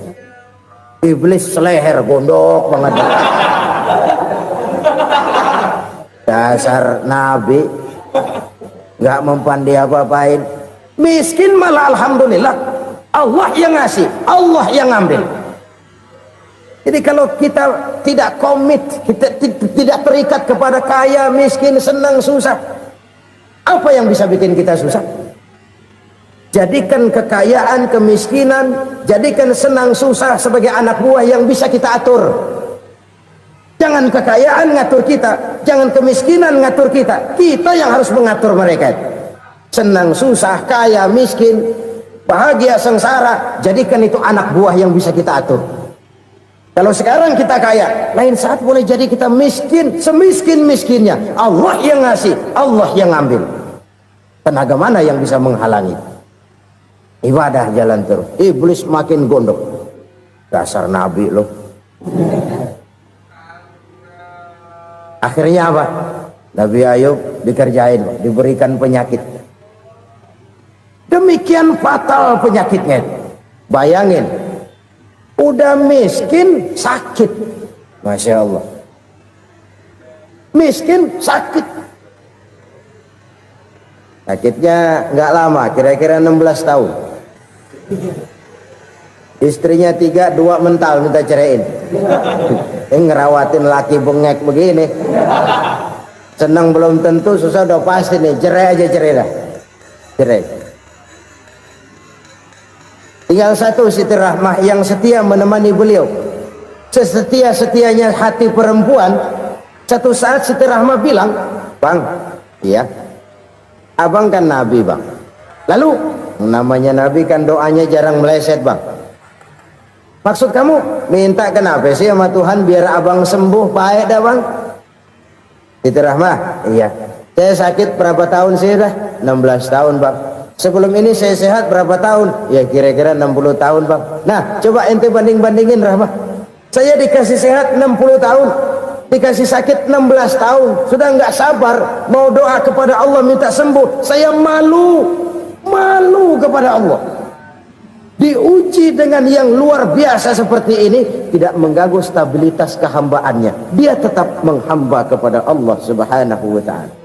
Iblis seleher gondok banget. Dasar Nabi nggak mempan dia apa-apain. Miskin malah alhamdulillah. Allah yang ngasih, Allah yang ambil. Jadi kalau kita tidak komit, kita tidak terikat kepada kaya, miskin, senang, susah, apa yang bisa bikin kita susah? Jadikan kekayaan, kemiskinan, jadikan senang, susah sebagai anak buah yang bisa kita atur. Jangan kekayaan ngatur kita, jangan kemiskinan ngatur kita. Kita yang harus mengatur mereka. Senang, susah, kaya, miskin, bahagia, sengsara, jadikan itu anak buah yang bisa kita atur. Kalau sekarang kita kaya, lain saat boleh jadi kita miskin, semiskin-miskinnya. Allah yang ngasih, Allah yang ambil. Tenaga mana yang bisa menghalangi? Ibadah jalan terus. Iblis makin gondok. Dasar Nabi loh. Akhirnya apa? Nabi Ayub dikerjain, diberikan penyakit. Demikian fatal penyakitnya. Bayangin, udah miskin sakit. Masya Allah. Miskin sakit. Sakitnya nggak lama, kira-kira 16 tahun. Istrinya 3, 2 mental minta ceraiin. Ngerawatin laki bengek begini. Senang belum tentu, susah udah pasti nih. Cerai aja, cerai dah. Cerai. Tinggal satu Siti Rahmah yang setia menemani beliau. Sesetia-setianya hati perempuan. Satu saat Siti Rahmah bilang, "Bang, iya, abang kan Nabi bang. Lalu namanya Nabi kan doanya jarang meleset bang. Maksud kamu minta kenapa sih sama Tuhan biar abang sembuh baik dah bang?" Siti Rahmah, iya. Saya sakit berapa tahun sih dah? 16 tahun bang. Sebelum ini saya sehat berapa tahun? Ya kira-kira 60 tahun bang. Nah coba ente banding-bandingin Rahmah. Saya dikasih sehat 60 tahun, dikasih sakit 16 tahun. Sudah nggak sabar mau doa kepada Allah minta sembuh. Saya malu kepada Allah. Diuji dengan yang luar biasa seperti ini, tidak mengganggu stabilitas kehambaannya. Dia tetap menghamba kepada Allah Subhanahu wa ta'ala.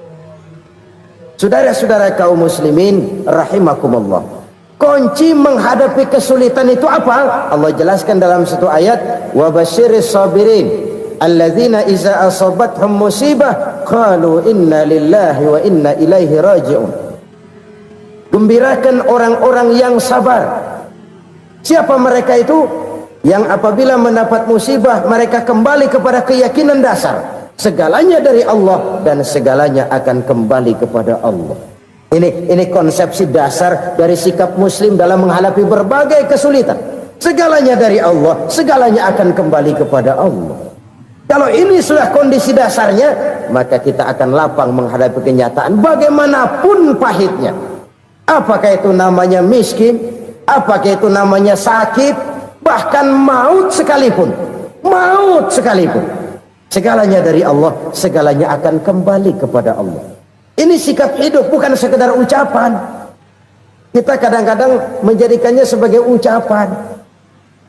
Saudara-saudara kaum muslimin rahimakumullah. Kunci menghadapi kesulitan itu apa? Allah jelaskan dalam satu ayat, wa basyiris sabirin alladzina iza asabathum musibah qalu inna lillahi wa inna ilaihi raji'un. Gembirakan orang-orang yang sabar. Siapa mereka itu? Yang apabila mendapat musibah mereka kembali kepada keyakinan dasar. Segalanya dari Allah dan segalanya akan kembali kepada Allah. Ini konsepsi dasar dari sikap muslim dalam menghadapi berbagai kesulitan. Segalanya dari Allah, segalanya akan kembali kepada Allah. Kalau ini sudah kondisi dasarnya, maka kita akan lapang menghadapi kenyataan bagaimanapun pahitnya. Apakah itu namanya miskin, apakah itu namanya sakit, bahkan maut sekalipun. Maut sekalipun. Segalanya dari Allah, segalanya akan kembali kepada Allah. Ini sikap hidup, bukan sekedar ucapan. Kita kadang-kadang menjadikannya sebagai ucapan.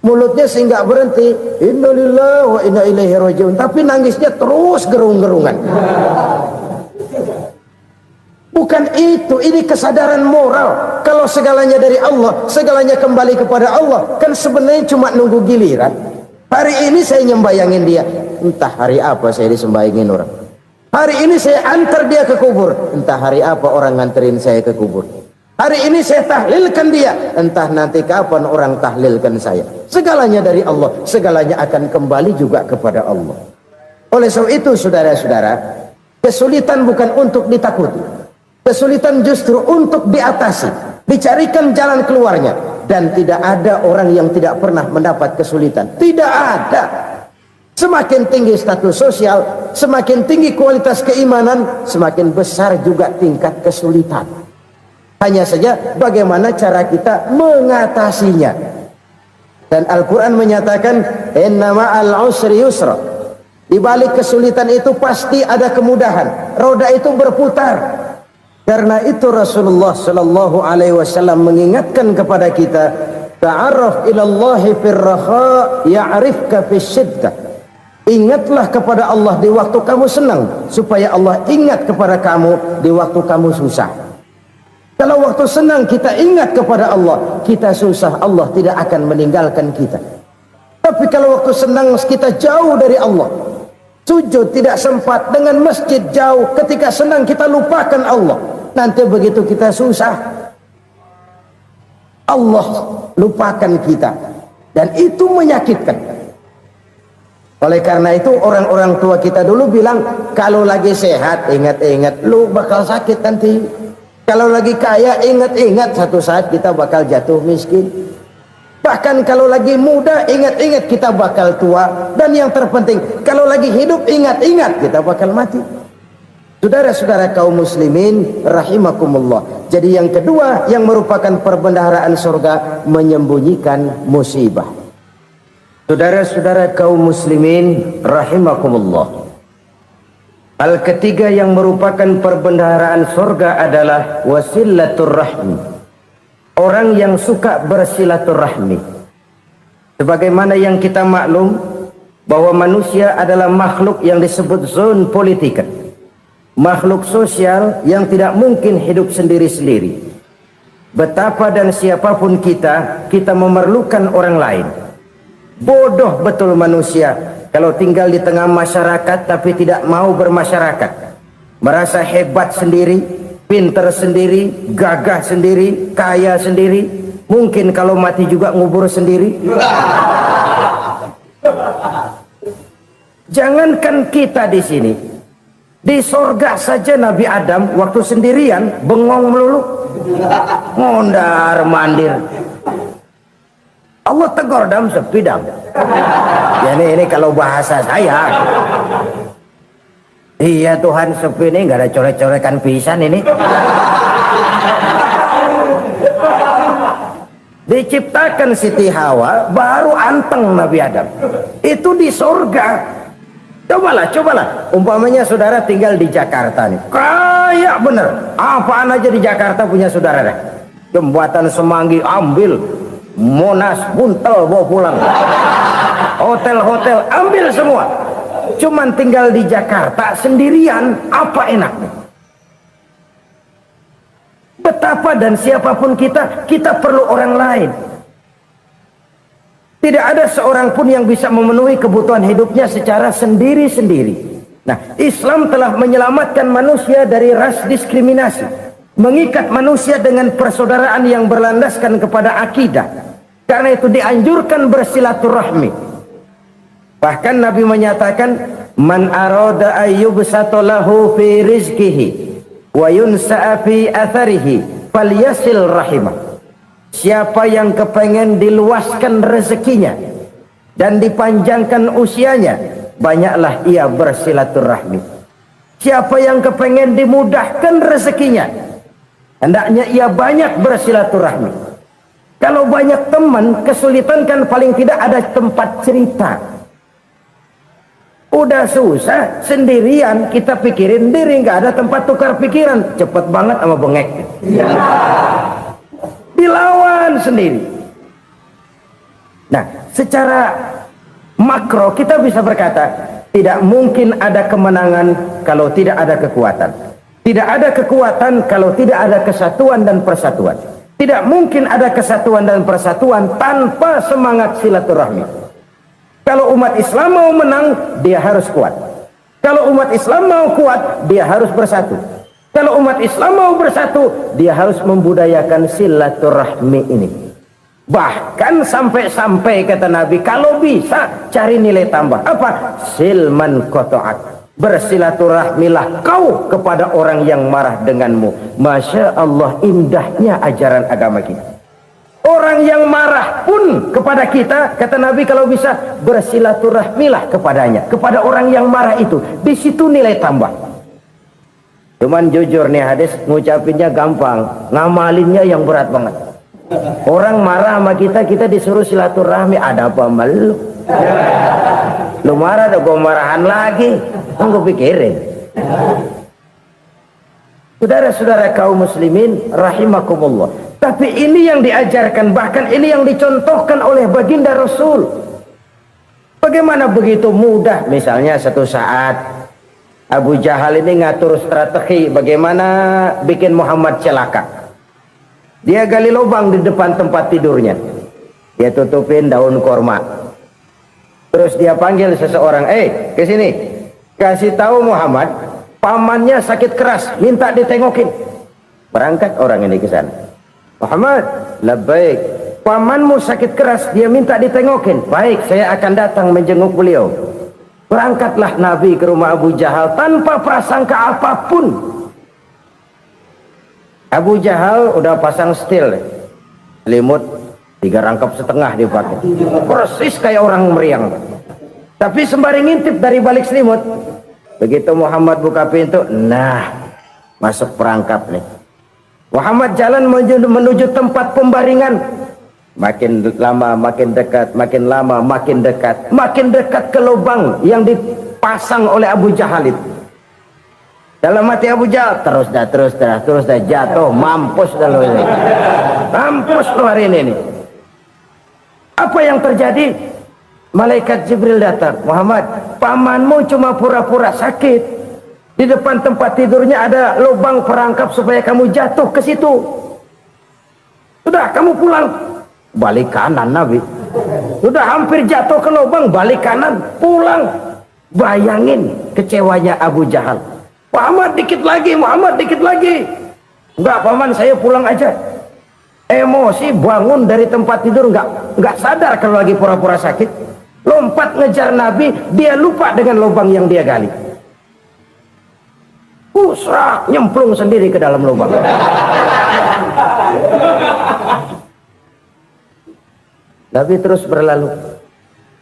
Mulutnya sehingga berhenti, innalillahi wa inna ilaihi rajiun, tapi nangisnya terus gerung-gerungan. Bukan itu, ini kesadaran moral. Kalau segalanya dari Allah, segalanya kembali kepada Allah, kan sebenarnya cuma nunggu giliran. Hari ini saya nyembayangin dia, entah hari apa saya disembayangin orang. Hari ini saya antar dia ke kubur, entah hari apa orang nganterin saya ke kubur. Hari ini saya tahlilkan dia, entah nanti kapan orang tahlilkan saya. Segalanya dari Allah, segalanya akan kembali juga kepada Allah. Oleh sebab itu saudara-saudara, kesulitan bukan untuk ditakuti, kesulitan justru untuk diatasi, dicarikan jalan keluarnya. Dan tidak ada orang yang tidak pernah mendapat kesulitan, tidak ada. Semakin tinggi status sosial, semakin tinggi kualitas keimanan, semakin besar juga tingkat kesulitan. Hanya saja bagaimana cara kita mengatasinya. Dan Al-Quran menyatakan, inna ma'al usri yusra. Di balik kesulitan itu pasti ada kemudahan. Roda itu berputar. Karena itu Rasulullah sallallahu alaihi wasallam mengingatkan kepada kita, ta'arraf ilallahi fir raha ya'rifka fis syiddah. Ingatlah kepada Allah di waktu kamu senang, supaya Allah ingat kepada kamu di waktu kamu susah. Kalau waktu senang kita ingat kepada Allah, kita susah, Allah tidak akan meninggalkan kita. Tapi kalau waktu senang kita jauh dari Allah, sujud tidak sempat, dengan masjid jauh, ketika senang kita lupakan Allah. Nanti begitu kita susah, Allah lupakan kita. Dan itu menyakitkan. Oleh karena itu orang-orang tua kita dulu bilang, kalau lagi sehat ingat-ingat lu bakal sakit nanti. Kalau lagi kaya ingat-ingat satu saat kita bakal jatuh miskin. Bahkan kalau lagi muda ingat-ingat kita bakal tua. Dan yang terpenting, kalau lagi hidup ingat-ingat kita bakal mati. Saudara-saudara kaum muslimin rahimakumullah. Jadi yang kedua yang merupakan perbendaharaan surga, menyembunyikan musibah. Saudara-saudara kaum muslimin rahimakumullah. Hal ketiga yang merupakan perbendaharaan surga adalah wasilatur rahmi. Orang yang suka bersilaturahmi. Sebagaimana yang kita maklum bahwa manusia adalah makhluk yang disebut zon politika. Makhluk sosial yang tidak mungkin hidup sendiri-sendiri. Betapa dan siapapun kita memerlukan orang lain. Bodoh betul manusia kalau tinggal di tengah masyarakat tapi tidak mau bermasyarakat. Merasa hebat sendiri, pinter sendiri, gagah sendiri, kaya sendiri. Mungkin kalau mati juga ngubur sendiri. Jangankan kita di sini, di sorga saja Nabi Adam waktu sendirian bengong melulu, mondar mandir. Allah tegur dam sepi dam. Ya ini kalau bahasa saya. Iya Tuhan sepi ini nggak ada coret-corekan pisan ini. Diciptakan Siti Hawa baru anteng Nabi Adam. Itu di surga. Cobalah. Umpamanya saudara tinggal di Jakarta nih. Kayak bener. Apaan aja di Jakarta punya saudara dah. Jembatan Semanggi ambil. Monas buntel bawa pulang. Hotel-hotel ambil semua. Cuman tinggal di Jakarta sendirian, apa enaknya? Betapa dan siapapun kita perlu orang lain. Tidak ada seorang pun yang bisa memenuhi kebutuhan hidupnya secara sendiri-sendiri. Nah, Islam telah menyelamatkan manusia dari ras diskriminasi. Mengikat manusia dengan persaudaraan yang berlandaskan kepada akidah. Karena itu dianjurkan bersilaturahmi. Bahkan Nabi menyatakan, man arada ayyubsata lahu fi rizqihi wa yunsa'a fi atharihi falyasil rahimah. Siapa yang kepengen diluaskan rezekinya dan dipanjangkan usianya, banyaklah ia bersilaturahmi. Siapa yang kepengen dimudahkan rezekinya, hendaknya ia banyak bersilaturahmi. Kalau banyak teman, kesulitan kan paling tidak ada tempat cerita. Udah susah sendirian kita pikirin diri, nggak ada tempat tukar pikiran, cepet banget sama bengek. Dilawan sendiri. Nah, secara makro kita bisa berkata tidak mungkin ada kemenangan kalau tidak ada kekuatan. Tidak ada kekuatan kalau tidak ada kesatuan dan persatuan. Tidak mungkin ada kesatuan dan persatuan tanpa semangat silaturahmi. Kalau umat Islam mau menang, dia harus kuat. Kalau umat Islam mau kuat, dia harus bersatu. Kalau umat Islam mau bersatu, dia harus membudayakan silaturahmi ini. Bahkan sampai-sampai kata Nabi, kalau bisa cari nilai tambah. Apa? Silman qata'ak. Bersilaturahmilah kau kepada orang yang marah denganmu. Masya Allah, indahnya ajaran agama kita. Orang yang marah pun kepada kita, kata Nabi, kalau bisa bersilaturahmilah kepadanya, kepada orang yang marah itu. Di situ nilai tambah. Cuman jujur nih hadis, ngucapinnya gampang, ngamalinnya yang berat banget. Orang marah sama kita, kita disuruh silaturahmi, ada apa malu? Lu marah, ada gua marahan lagi, tunggu pikirin. Saudara-saudara kaum muslimin rahimakumullah. Tapi ini yang diajarkan, bahkan ini yang dicontohkan oleh baginda Rasul. Bagaimana begitu mudah, misalnya satu saat Abu Jahal ini ngatur strategi bagaimana bikin Muhammad celaka. Dia gali lubang di depan tempat tidurnya, dia tutupin daun korma, terus dia panggil seseorang, ke sini, kasih tahu Muhammad pamannya sakit keras, minta ditengokin. Berangkat orang ini ke sana. Muhammad, labbaik, pamanmu sakit keras, dia minta ditengokin. Baik, saya akan datang menjenguk beliau. Berangkatlah Nabi ke rumah Abu Jahal tanpa prasangka apapun. Abu Jahal udah pasang stil, selimut 3 rangkap setengah dipakai, persis kayak orang meriang. Tapi sembari ngintip dari balik selimut, begitu Muhammad buka pintu, nah masuk perangkap nih. Muhammad jalan menuju tempat pembaringan. Makin lama makin dekat, makin lama makin dekat, makin dekat ke lubang yang dipasang oleh Abu Jahal itu. Dalam hati Abu Jahal, terus dah jatuh, mampus dah lo ini. Mampus lo hari ini. Apa yang terjadi? Malaikat Jibril datang. Muhammad, pamanmu cuma pura-pura sakit. Di depan tempat tidurnya ada lubang perangkap supaya kamu jatuh ke situ. Sudah, kamu pulang. Balik kanan Nabi. Sudah hampir jatuh ke lubang, balik kanan, pulang. Bayangin kecewanya Abu Jahal. Muhammad dikit lagi, Muhammad dikit lagi. Enggak paman, saya pulang aja. Emosi bangun dari tempat tidur, enggak sadar kalau lagi pura-pura sakit. Lompat ngejar Nabi, dia lupa dengan lubang yang dia gali. Usrak, nyemplung sendiri ke dalam lubang. Nabi terus berlalu.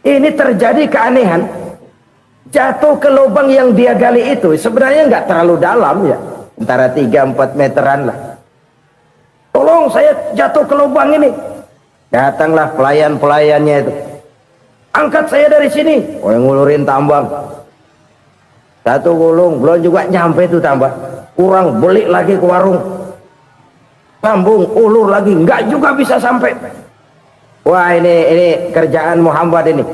Ini terjadi keanehan. Jatuh ke lubang yang dia gali itu sebenarnya nggak terlalu dalam ya, antara 3-4 meteran lah. Tolong saya jatuh ke lubang ini. Datanglah pelayan-pelayannya itu. Angkat saya dari sini. Oh, yang ngulurin tambang. Satu gulung, belum juga nyampe itu tambah. Kurang, beli lagi ke warung. Sambung, ulur lagi, nggak juga bisa sampai. Wah, ini kerjaan Muhammad ini.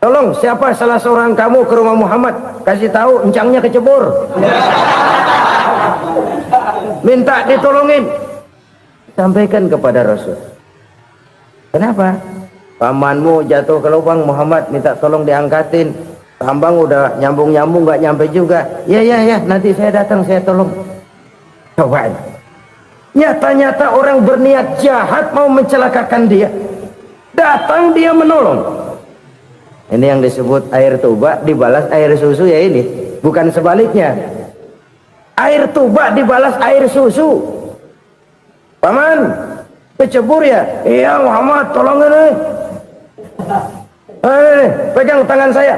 Tolong, siapa salah seorang kamu ke rumah Muhammad, kasih tahu encangnya kecebur. Minta ditolongin. Sampaikan kepada Rasul. Kenapa? Pamanmu jatuh ke lubang, Muhammad minta tolong diangkatin. Tambang udah nyambung-nyambung nggak nyampe juga. Ya, nanti saya datang, saya tolong. Coba. Nyata-nyata orang berniat jahat mau mencelakakan dia. Datang dia menolong. Ini yang disebut air tuba dibalas air susu ya ini. Bukan sebaliknya. Air tuba dibalas air susu. Paman, kecebur ya? Iya Muhammad, tolong ini. Pegang tangan saya.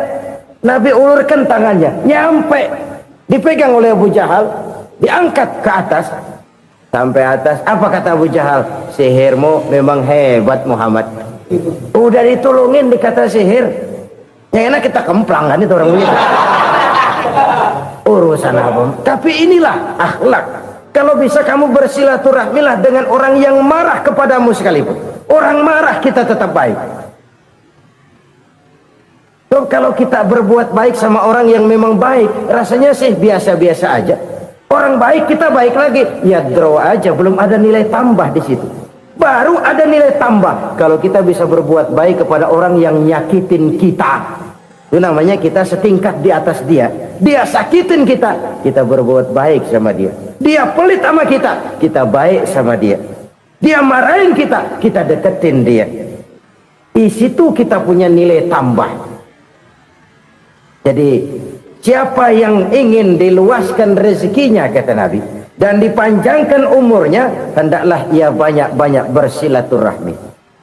Nabi ulurkan tangannya, nyampe, dipegang oleh Abu Jahal, diangkat ke atas, sampai atas. Apa kata Abu Jahal? Sihirmu memang hebat Muhammad. Udah ditolongin dikata sihir. Yang enak kita kemplang kan itu orang begitu. Urusan apa? Tapi inilah akhlak. Kalau bisa kamu bersilaturahmilah dengan orang yang marah kepadamu sekalipun. Orang marah kita tetap baik. So, kalau kita berbuat baik sama orang yang memang baik, rasanya sih biasa-biasa aja. Orang baik kita baik lagi, ya draw aja, belum ada nilai tambah di situ. Baru ada nilai tambah kalau kita bisa berbuat baik kepada orang yang nyakitin kita. Itu namanya kita setingkat di atas dia. Dia sakitin kita, kita berbuat baik sama dia. Dia pelit sama kita, kita baik sama dia. Dia marahin kita, kita deketin dia. Di situ kita punya nilai tambah. Jadi siapa yang ingin diluaskan rezekinya, kata Nabi, dan dipanjangkan umurnya, hendaklah ia banyak-banyak bersilaturahmi.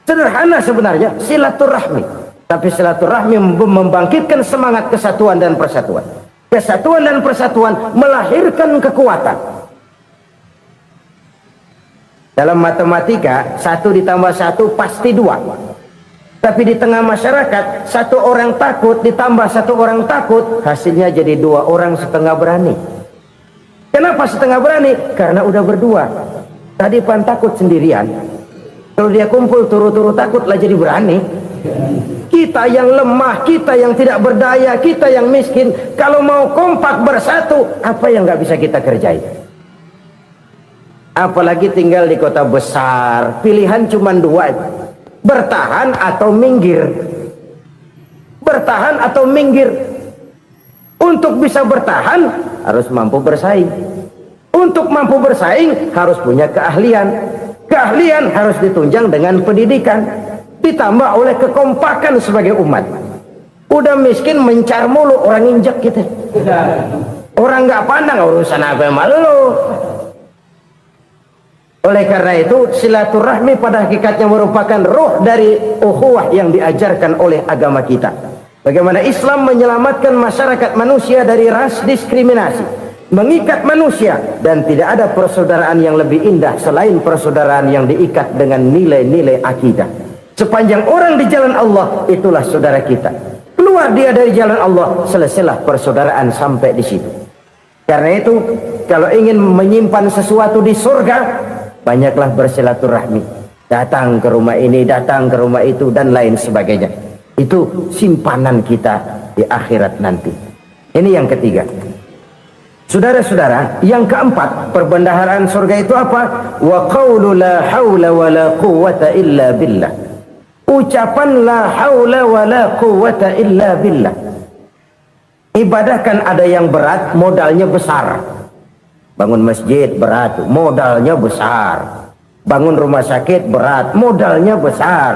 Sederhana sebenarnya silaturahmi, tapi silaturahmi membangkitkan semangat kesatuan dan persatuan. Kesatuan dan persatuan melahirkan kekuatan. Dalam matematika 1 ditambah 1 pasti 2. Tapi di tengah masyarakat, 1 orang takut ditambah 1 orang takut, hasilnya jadi 2 orang setengah berani. Kenapa setengah berani? Karena udah berdua. Tadi pan takut sendirian, kalau dia kumpul turu-turu takut lah jadi berani. Kita yang lemah, kita yang tidak berdaya, kita yang miskin, kalau mau kompak bersatu, apa yang nggak bisa kita kerjain? Apalagi tinggal di kota besar, pilihan cuma 2. Bertahan atau minggir. Bertahan atau minggir. Untuk bisa bertahan harus mampu bersaing. Untuk mampu bersaing harus punya keahlian. Keahlian harus ditunjang dengan pendidikan, ditambah oleh kekompakan sebagai umat. Udah miskin mencar mulu, orang injek gitu. Orang nggak pandang urusan apa yang malu. Oleh karena itu silaturahmi pada hakikatnya merupakan roh dari ukhuwah yang diajarkan oleh agama kita. Bagaimana Islam menyelamatkan masyarakat manusia dari ras diskriminasi, mengikat manusia, dan tidak ada persaudaraan yang lebih indah selain persaudaraan yang diikat dengan nilai-nilai akidah. Sepanjang orang di jalan Allah, itulah saudara kita. Keluar dia dari jalan Allah, selesailah persaudaraan sampai di situ. Karena itu kalau ingin menyimpan sesuatu di surga, banyaklah bersilaturahmi. Datang ke rumah ini, datang ke rumah itu, dan lain sebagainya. Itu simpanan kita di akhirat nanti. Ini yang ketiga. Saudara-saudara, yang keempat, perbendaharaan surga itu apa? Wa qawlu la hawla wa la quwwata illa billah. Ucapan la hawla wa la quwwata illa billah. Ibadah kan ada yang berat, modalnya besar. Bangun masjid berat, modalnya besar. Bangun rumah sakit berat, modalnya besar.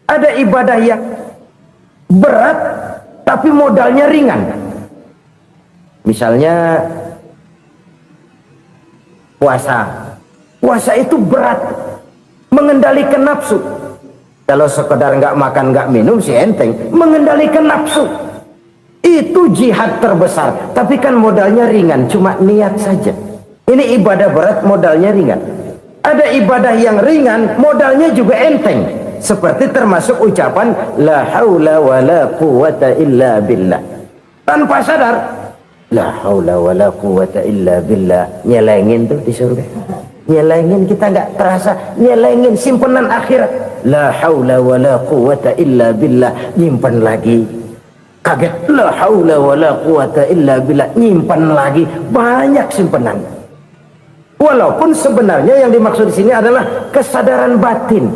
Ada ibadah yang berat tapi modalnya ringan. Misalnya puasa. Puasa itu berat, mengendalikan nafsu. Kalau sekedar nggak makan nggak minum sih enteng, mengendalikan nafsu. Itu jihad terbesar, tapi kan modalnya ringan, cuma niat saja. Ini ibadah berat, modalnya ringan. Ada ibadah yang ringan, modalnya juga enteng. Seperti termasuk ucapan la haula wa la quwwata illa billah. Tanpa sadar, la haula wa la quwwata illa billah. Nyelengin tuh di surga. Nyelengin, kita nggak terasa, nyelengin simpenan akhirat. La haula wa la quwwata illa billah. Nyimpan lagi. Kaget, la haula wa la quwata illa billah, nyimpan lagi, banyak simpanan. Walaupun sebenarnya yang dimaksud di sini adalah kesadaran batin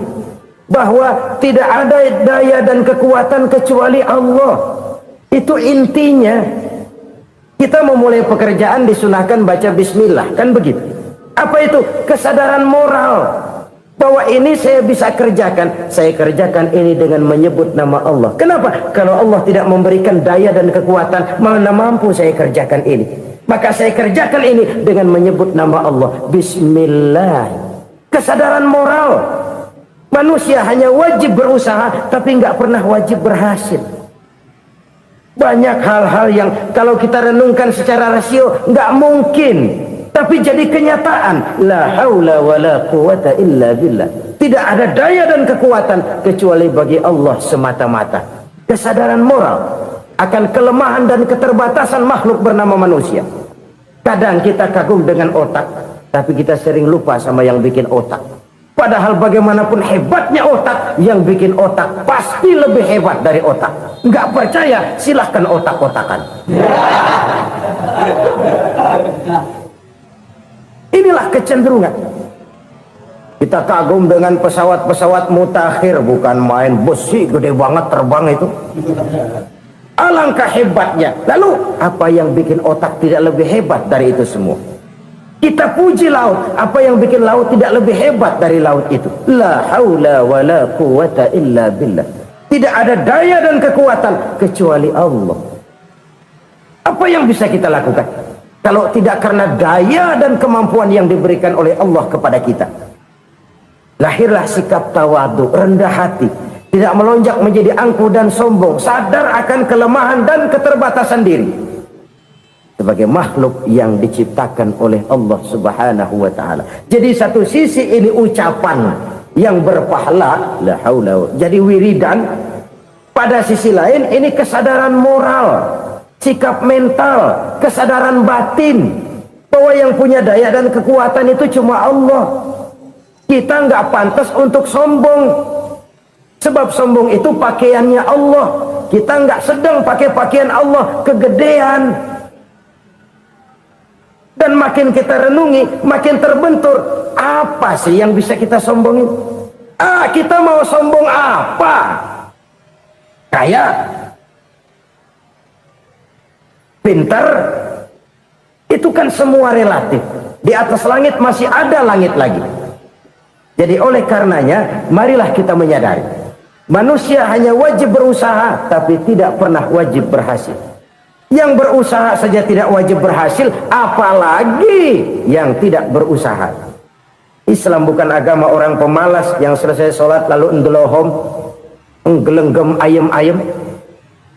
bahwa tidak ada daya dan kekuatan kecuali Allah. Itu intinya. Kita memulai pekerjaan disunahkan baca bismillah, kan begitu. Apa itu? Kesadaran moral bahwa ini saya bisa kerjakan, saya kerjakan ini dengan menyebut nama Allah. Kenapa? Kalau Allah tidak memberikan daya dan kekuatan, mana mampu saya kerjakan ini. Maka saya kerjakan ini dengan menyebut nama Allah. Bismillah. Kesadaran moral. Manusia hanya wajib berusaha, tapi nggak pernah wajib berhasil. Banyak hal-hal yang kalau kita renungkan secara rasio nggak mungkin, tapi jadi kenyataan. La haula wa la quwata illa billah. Tidak ada daya dan kekuatan kecuali bagi Allah semata-mata. kesadaran moral akan kelemahan dan keterbatasan makhluk bernama manusia. Kadang kita kagum dengan otak, tapi kita sering lupa sama yang bikin otak. Padahal bagaimanapun hebatnya otak, yang bikin otak pasti lebih hebat dari otak. Nggak percaya, silahkan otak-otakan. Inilah kecenderungan. Kita kagum dengan pesawat-pesawat mutakhir, bukan main, besi gede banget terbang itu. Alangkah hebatnya. Lalu apa yang bikin otak tidak lebih hebat dari itu semua? Kita puji laut, apa yang bikin laut tidak lebih hebat dari laut itu? La haula wa la quwata illa billah. Tidak ada daya dan kekuatan kecuali Allah. Apa yang bisa kita lakukan kalau tidak karena daya dan kemampuan yang diberikan oleh Allah kepada kita? Lahirlah sikap tawadu, rendah hati, tidak melonjak menjadi angkuh dan sombong, sadar akan kelemahan dan keterbatasan diri sebagai makhluk yang diciptakan oleh Allah Subhanahu wa taala. Jadi satu sisi ini ucapan yang berpahala, la haula, jadi wiridan. Pada sisi lain ini kesadaran moral, sikap mental, kesadaran batin bahwa yang punya daya dan kekuatan itu cuma Allah. Kita nggak pantas untuk sombong, sebab sombong itu pakaiannya Allah. Kita nggak sedang pakai pakaian Allah, kegedean. Dan makin kita renungi, makin terbentur. Apa sih yang bisa kita sombongin? Kita mau sombong apa? Kaya, pintar, itu kan semua relatif. Di atas langit masih ada langit lagi. Jadi oleh karenanya, marilah kita menyadari, manusia hanya wajib berusaha, tapi tidak pernah wajib berhasil. Yang berusaha saja tidak wajib berhasil, apalagi yang tidak berusaha. Islam bukan agama orang pemalas yang selesai sholat lalu endelohom, enggelenggem ayem-ayem.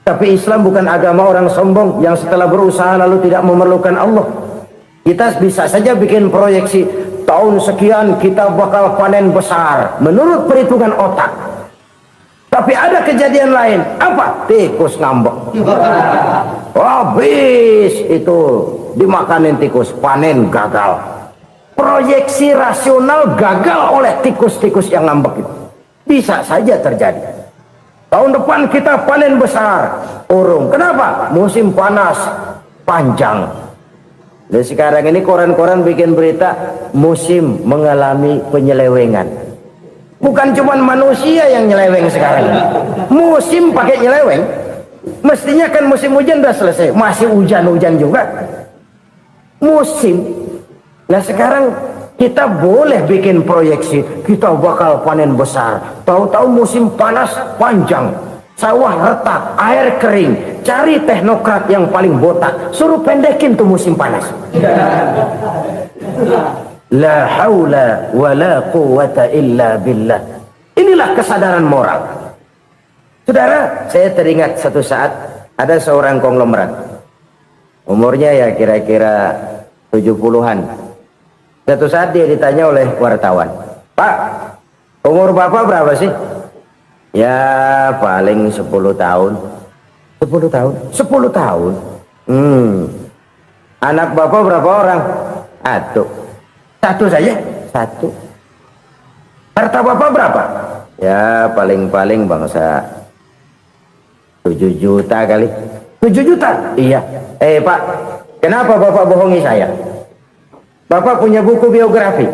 Tapi Islam bukan agama orang sombong yang setelah berusaha lalu tidak memerlukan Allah. Kita bisa saja bikin proyeksi, tahun sekian kita bakal panen besar menurut perhitungan otak. Tapi ada kejadian lain. Apa? Tikus ngambek. Habis itu dimakanin tikus, panen gagal. Proyeksi rasional gagal oleh tikus-tikus yang ngambek itu. Bisa saja terjadi. Tahun depan kita panen besar, urung. Kenapa? Musim panas panjang. Dan sekarang ini koran-koran bikin berita musim mengalami penyelewengan. Bukan cuma manusia yang nyeleweng sekarang. Musim pakai nyeleweng. Mestinya kan musim hujan udah selesai, masih hujan-hujan juga. Musim. Nah sekarang kita boleh bikin proyeksi, kita bakal panen besar. Tahu-tahu musim panas panjang, sawah retak, air kering. Cari teknokrat yang paling botak, suruh pendekin tuh musim panas. La haula wa la quwata illa billah. Inilah kesadaran moral. Saudara, saya teringat satu saat ada seorang konglomerat. Umurnya ya kira-kira 70-an. Satu saat dia ditanya oleh wartawan, "Pak, umur Bapak berapa sih?" "Ya paling 10 tahun." 10 tahun? 10 tahun? Anak Bapak berapa orang? Satu. Satu saja? Satu. Harta Bapak berapa? Ya paling-paling bangsa 7 juta kali. 7 juta? Iya. Pak, kenapa Bapak bohongi saya? Bapak punya buku biografi.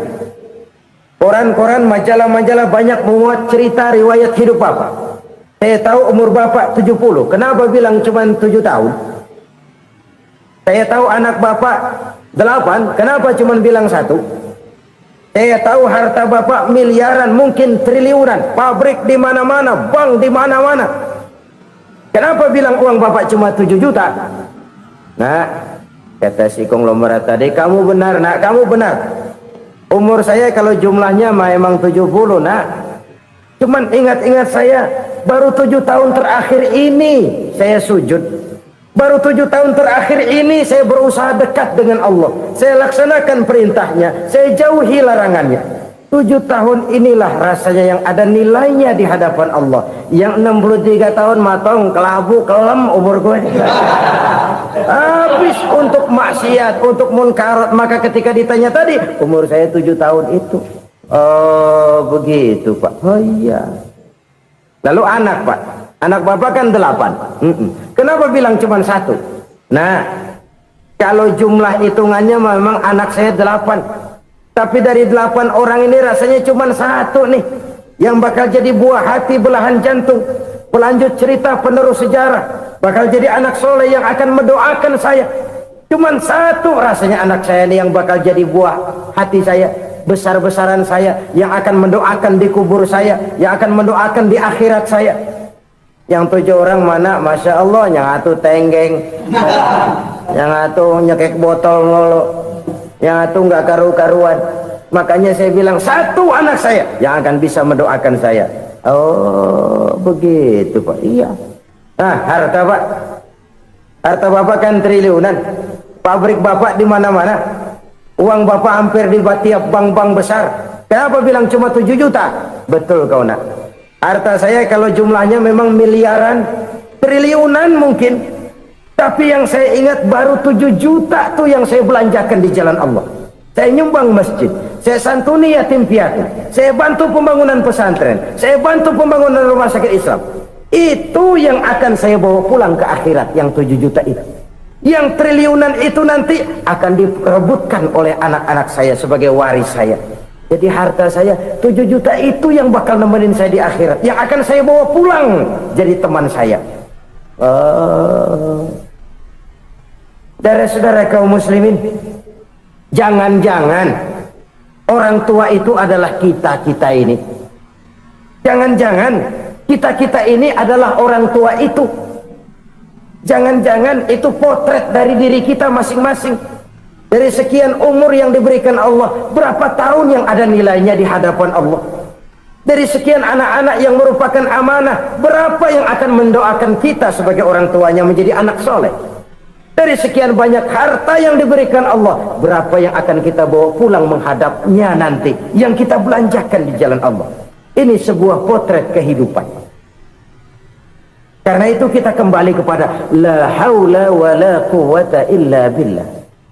Koran-koran, majalah-majalah banyak memuat cerita riwayat hidup Bapak. Saya tahu umur Bapak 70. Kenapa bilang cuma 7 tahun? Saya tahu anak Bapak 8. Kenapa cuma bilang 1? Saya tahu harta Bapak miliaran, mungkin triliunan. Pabrik di mana-mana, bank di mana-mana. Kenapa bilang uang Bapak cuma 7 juta? Nah, kata si konglomerat tadi, kamu benar nak, kamu benar. Umur saya kalau jumlahnya memang 70 nak. Cuman ingat-ingat saya, baru 7 tahun terakhir ini saya sujud. Baru 7 tahun terakhir ini saya berusaha dekat dengan Allah. Saya laksanakan perintahnya, saya jauhi larangannya. 7 tahun inilah rasanya yang ada nilainya di hadapan Allah. Yang 63 tahun matong, kelabu, kelem umur gue. Habis untuk maksiat, untuk munkarat. Maka ketika ditanya tadi, umur saya 7 tahun itu. Oh begitu Pak. Oh iya. Lalu anak Pak. Anak Bapak kan 8. Kenapa bilang cuma 1? Nah, kalau jumlah hitungannya memang anak saya 8. Tapi dari 8 orang ini rasanya cuma 1 nih yang bakal jadi buah hati, belahan jantung, pelanjut cerita, penerus sejarah, bakal jadi anak soleh yang akan mendoakan saya. Cuma 1 rasanya anak saya ini yang bakal jadi buah hati saya, besar-besaran saya, yang akan mendoakan di kubur saya, yang akan mendoakan di akhirat saya. Yang 7 orang mana? Masya Allah, yang atu tenggeng, yang atu nyekek botol ngolo, yang itu nggak karu-karuan. Makanya saya bilang 1 anak saya yang akan bisa mendoakan saya. Oh begitu Pak. Iya. Nah harta Pak, harta Bapak kan triliunan, pabrik Bapak di mana-mana, uang Bapak hampir di tiap bank-bank besar. Kenapa bilang cuma 7 juta? Betul kau nak. Harta saya kalau jumlahnya memang miliaran, triliunan mungkin. Tapi yang saya ingat baru 7 juta tuh yang saya belanjakan di jalan Allah. Saya nyumbang masjid, saya santuni yatim piatu, saya bantu pembangunan pesantren, saya bantu pembangunan rumah sakit Islam. Itu yang akan saya bawa pulang ke akhirat, yang 7 juta itu. Yang triliunan itu nanti akan diperebutkan oleh anak-anak saya sebagai waris saya. Jadi harta saya 7 juta itu yang bakal nemenin saya di akhirat, yang akan saya bawa pulang jadi teman saya. Saudara-saudara kaum muslimin, jangan-jangan orang tua itu adalah kita-kita ini. Jangan-jangan kita-kita ini adalah orang tua itu. Jangan-jangan itu potret dari diri kita masing-masing. Dari sekian umur yang diberikan Allah, berapa tahun yang ada nilainya di hadapan Allah? Dari sekian anak-anak yang merupakan amanah, berapa yang akan mendoakan kita sebagai orang tuanya menjadi anak soleh? Dari sekian banyak harta yang diberikan Allah, berapa yang akan kita bawa pulang menghadapnya nanti, yang kita belanjakan di jalan Allah? Ini sebuah potret kehidupan. Karena itu kita kembali kepada la haula wa la quwata illa billah.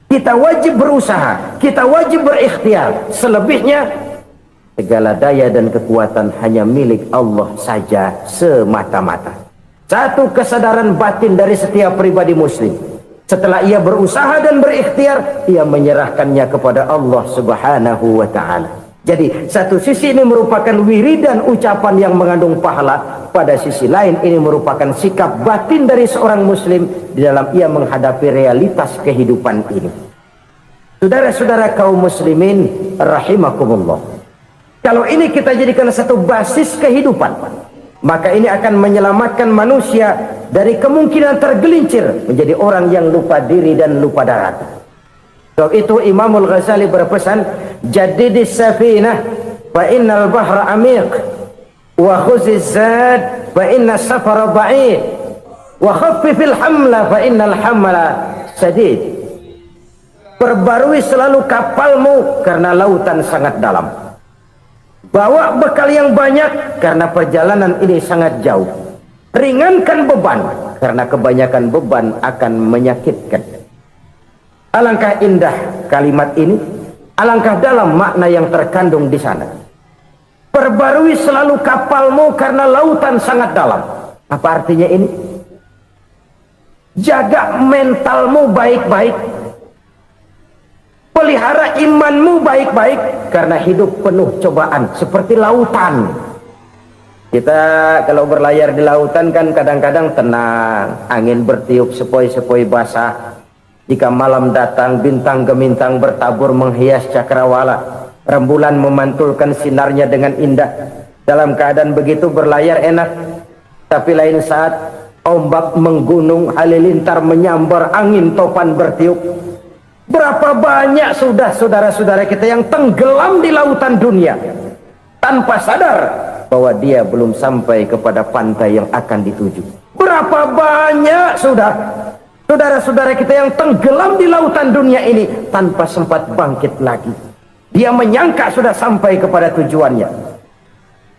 Kita wajib berusaha, kita wajib berikhtiar. Selebihnya segala daya dan kekuatan hanya milik Allah saja semata-mata. Satu kesadaran batin dari setiap pribadi muslim. Setelah ia berusaha dan berikhtiar, ia menyerahkannya kepada Allah Subhanahu wa ta'ala. Jadi satu sisi ini merupakan wiridan ucapan yang mengandung pahala, pada sisi lain ini merupakan sikap batin dari seorang muslim di dalam ia menghadapi realitas kehidupan ini. Saudara-saudara kaum muslimin rahimakumullah, kalau ini kita jadikan satu basis kehidupan, maka ini akan menyelamatkan manusia dari kemungkinan tergelincir menjadi orang yang lupa diri dan lupa darat. Sebab itu Imamul Ghazali berpesan, jadidis safinah fa innal bahra amiq, wa khuziz zad fa inna safara ba'id, wa khaffifil hamla fa innal hamla sadid. Perbarui selalu kapalmu karena lautan sangat dalam. Bawa bekal yang banyak karena perjalanan ini sangat jauh. Ringankan beban karena kebanyakan beban akan menyakitkan. Alangkah indah kalimat ini, alangkah dalam makna yang terkandung di sana. Perbarui selalu kapalmu karena lautan sangat dalam. Apa artinya ini? Jaga mentalmu baik-baik. Pelihara imanmu baik-baik karena hidup penuh cobaan seperti lautan. Kita kalau berlayar di lautan kan kadang-kadang tenang, angin bertiup sepoi-sepoi basah. Jika malam datang, bintang gemintang bertabur menghias cakrawala, rembulan memantulkan sinarnya dengan indah. Dalam keadaan begitu berlayar enak, tapi lain saat ombak menggunung, halilintar menyambar, angin topan bertiup. Berapa banyak sudah saudara-saudara kita yang tenggelam di lautan dunia tanpa sadar bahwa dia belum sampai kepada pantai yang akan dituju. Berapa banyak sudah saudara-saudara kita yang tenggelam di lautan dunia ini tanpa sempat bangkit lagi. Dia menyangka sudah sampai kepada tujuannya.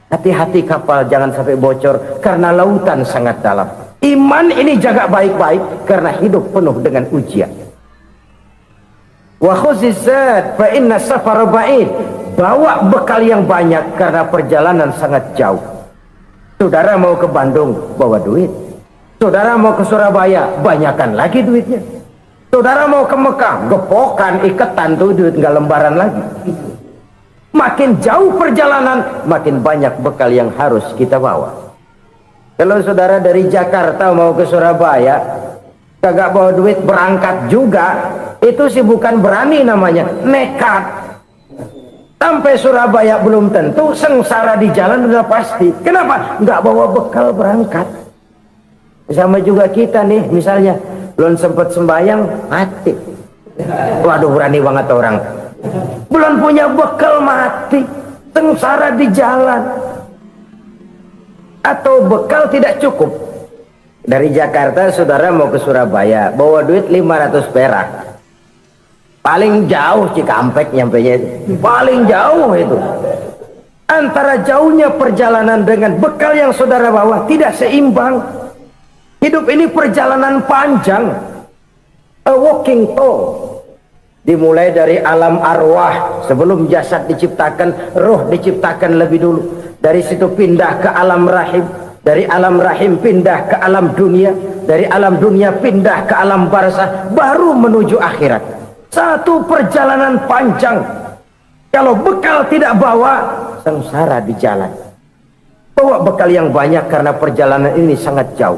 Hati-hati kapal jangan sampai bocor karena lautan sangat dalam. Iman ini jaga baik-baik karena hidup penuh dengan ujian. Wa khuzizat fa inna safara ba'id. Bawa bekal yang banyak karena perjalanan sangat jauh. Saudara mau ke Bandung, bawa duit. Saudara mau ke Surabaya, banyakan lagi duitnya. Saudara mau ke Mekah, gepokan, iketan tuh duit, nggak lembaran lagi. Makin jauh perjalanan, makin banyak bekal yang harus kita bawa. Kalau saudara dari Jakarta mau ke Surabaya, kagak bawa duit berangkat juga, itu sih bukan berani namanya, nekat. Sampai Surabaya belum tentu, sengsara di jalan udah pasti. Kenapa? Nggak bawa bekal berangkat. Sama juga kita nih, misalnya belum sempat sembahyang, mati. Waduh, berani banget orang. Belum punya bekal, mati. Sengsara di jalan. Atau bekal tidak cukup. Dari Jakarta saudara mau ke Surabaya, bawa duit 500 perak. Paling jauh Cikampek nyampenya itu. Paling jauh itu. Antara jauhnya perjalanan dengan bekal yang saudara bawa tidak seimbang. Hidup ini perjalanan panjang. A walking tour. Dimulai dari alam arwah. Sebelum jasad diciptakan, roh diciptakan lebih dulu. Dari situ pindah ke alam rahim. Dari alam rahim pindah ke alam dunia. Dari alam dunia pindah ke alam barzah. Baru menuju akhirat. Satu perjalanan panjang. Kalau bekal tidak bawa, sengsara di jalan. Bawa bekal yang banyak karena perjalanan ini sangat jauh.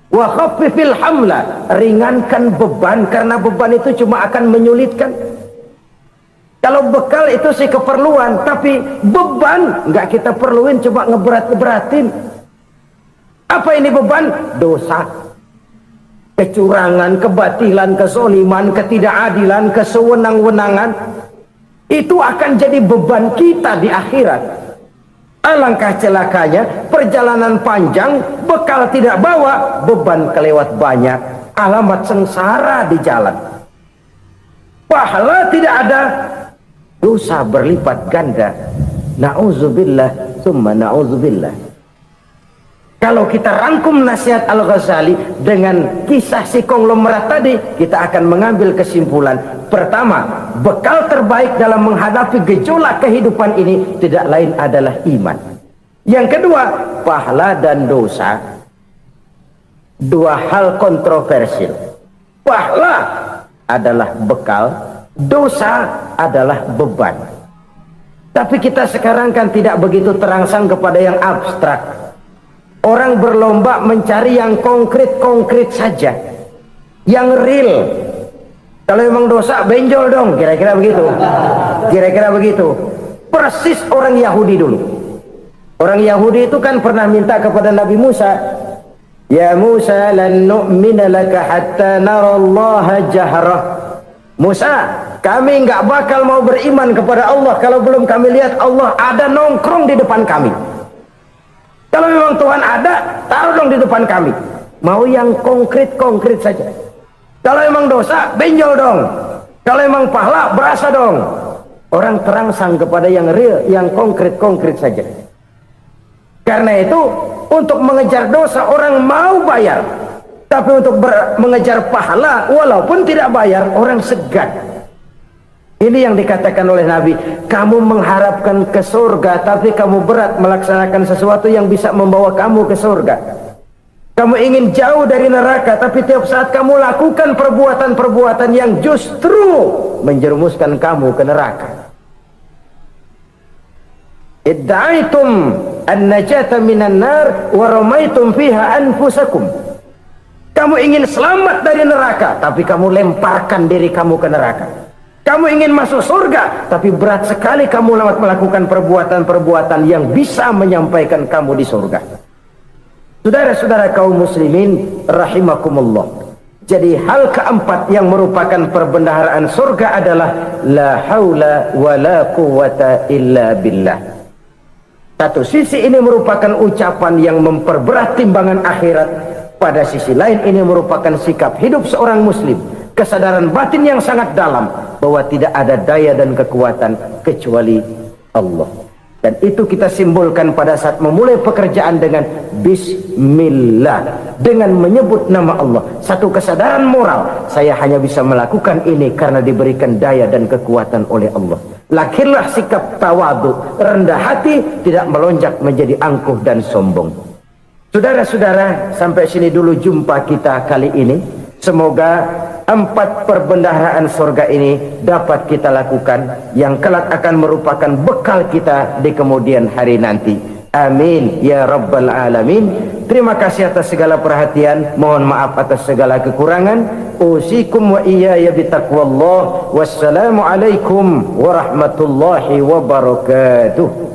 Wa khaffifil hamla, ringankan beban karena beban itu cuma akan menyulitkan. Kalau bekal itu sih keperluan, tapi beban nggak kita perluin, coba ngeberat-beratin. Apa ini beban? Dosa, kecurangan, kebatilan, kezoliman, ketidakadilan, kesewenang-wenangan. Itu akan jadi beban kita di akhirat. Alangkah celakanya, perjalanan panjang, bekal tidak bawa, beban kelewat banyak, alamat sengsara di jalan. Pahala tidak ada, dosa berlipat ganda. Na'udzubillah, summa na'udzubillah. Kalau kita rangkum nasihat Al-Ghazali dengan kisah si konglomerat tadi, kita akan mengambil kesimpulan. Pertama, bekal terbaik dalam menghadapi gejolak kehidupan ini tidak lain adalah iman. Yang kedua, pahala dan dosa. Dua hal kontroversial. Pahala adalah bekal, dosa adalah beban. Tapi kita sekarang kan tidak begitu terangsang kepada yang abstrak. Orang berlomba mencari yang konkret-konkret saja, yang real. Kalau memang dosa, benjol dong, kira-kira begitu. Kira-kira begitu. Persis orang Yahudi dulu. Orang Yahudi itu kan pernah minta kepada Nabi Musa, Ya Musa, lan nu'mina laka hatta narallaha jahrah. Musa, kami nggak bakal mau beriman kepada Allah kalau belum kami lihat Allah ada nongkrong di depan kami. Kalau memang Tuhan ada, taruh dong di depan kami. Mau yang konkret-konkret saja. Kalau memang dosa, benjol dong. Kalau memang pahala, berasa dong. Orang terangsang kepada yang real, yang konkret-konkret saja. Karena itu, untuk mengejar dosa, orang mau bayar. Tapi untuk mengejar pahala, walaupun tidak bayar, orang segan. Ini yang dikatakan oleh Nabi, kamu mengharapkan ke surga, tapi kamu berat melaksanakan sesuatu yang bisa membawa kamu ke surga. Kamu ingin jauh dari neraka, tapi tiap saat kamu lakukan perbuatan-perbuatan yang justru menjerumuskan kamu ke neraka. Idda'aitum an-najata minan nar wa ramaitum fiha anfusakum. Kamu ingin selamat dari neraka, tapi kamu lemparkan diri kamu ke neraka. Kamu ingin masuk surga, tapi berat sekali kamu melakukan perbuatan-perbuatan yang bisa menyampaikan kamu di surga. Saudara-saudara kaum muslimin rahimakumullah. Jadi hal keempat yang merupakan perbendaharaan surga adalah la haula wa la quwata illa billah. Satu sisi ini merupakan ucapan yang memperberat timbangan akhirat. Pada sisi lain ini merupakan sikap hidup seorang muslim, kesadaran batin yang sangat dalam bahwa tidak ada daya dan kekuatan kecuali Allah. Dan itu kita simbolkan pada saat memulai pekerjaan dengan Bismillah, dengan menyebut nama Allah. Satu kesadaran moral, saya hanya bisa melakukan ini karena diberikan daya dan kekuatan oleh Allah. Lahirlah sikap tawadu, rendah hati, tidak melonjak menjadi angkuh dan sombong. Saudara-saudara, sampai sini dulu jumpa kita kali ini. Semoga 4 perbendaharaan surga ini dapat kita lakukan, yang kelak akan merupakan bekal kita di kemudian hari nanti. Amin ya rabbal alamin. Terima kasih atas segala perhatian, mohon maaf atas segala kekurangan. Usikum wa iyaya bitaqwallah. Wassalamu alaikum warahmatullahi wabarakatuh.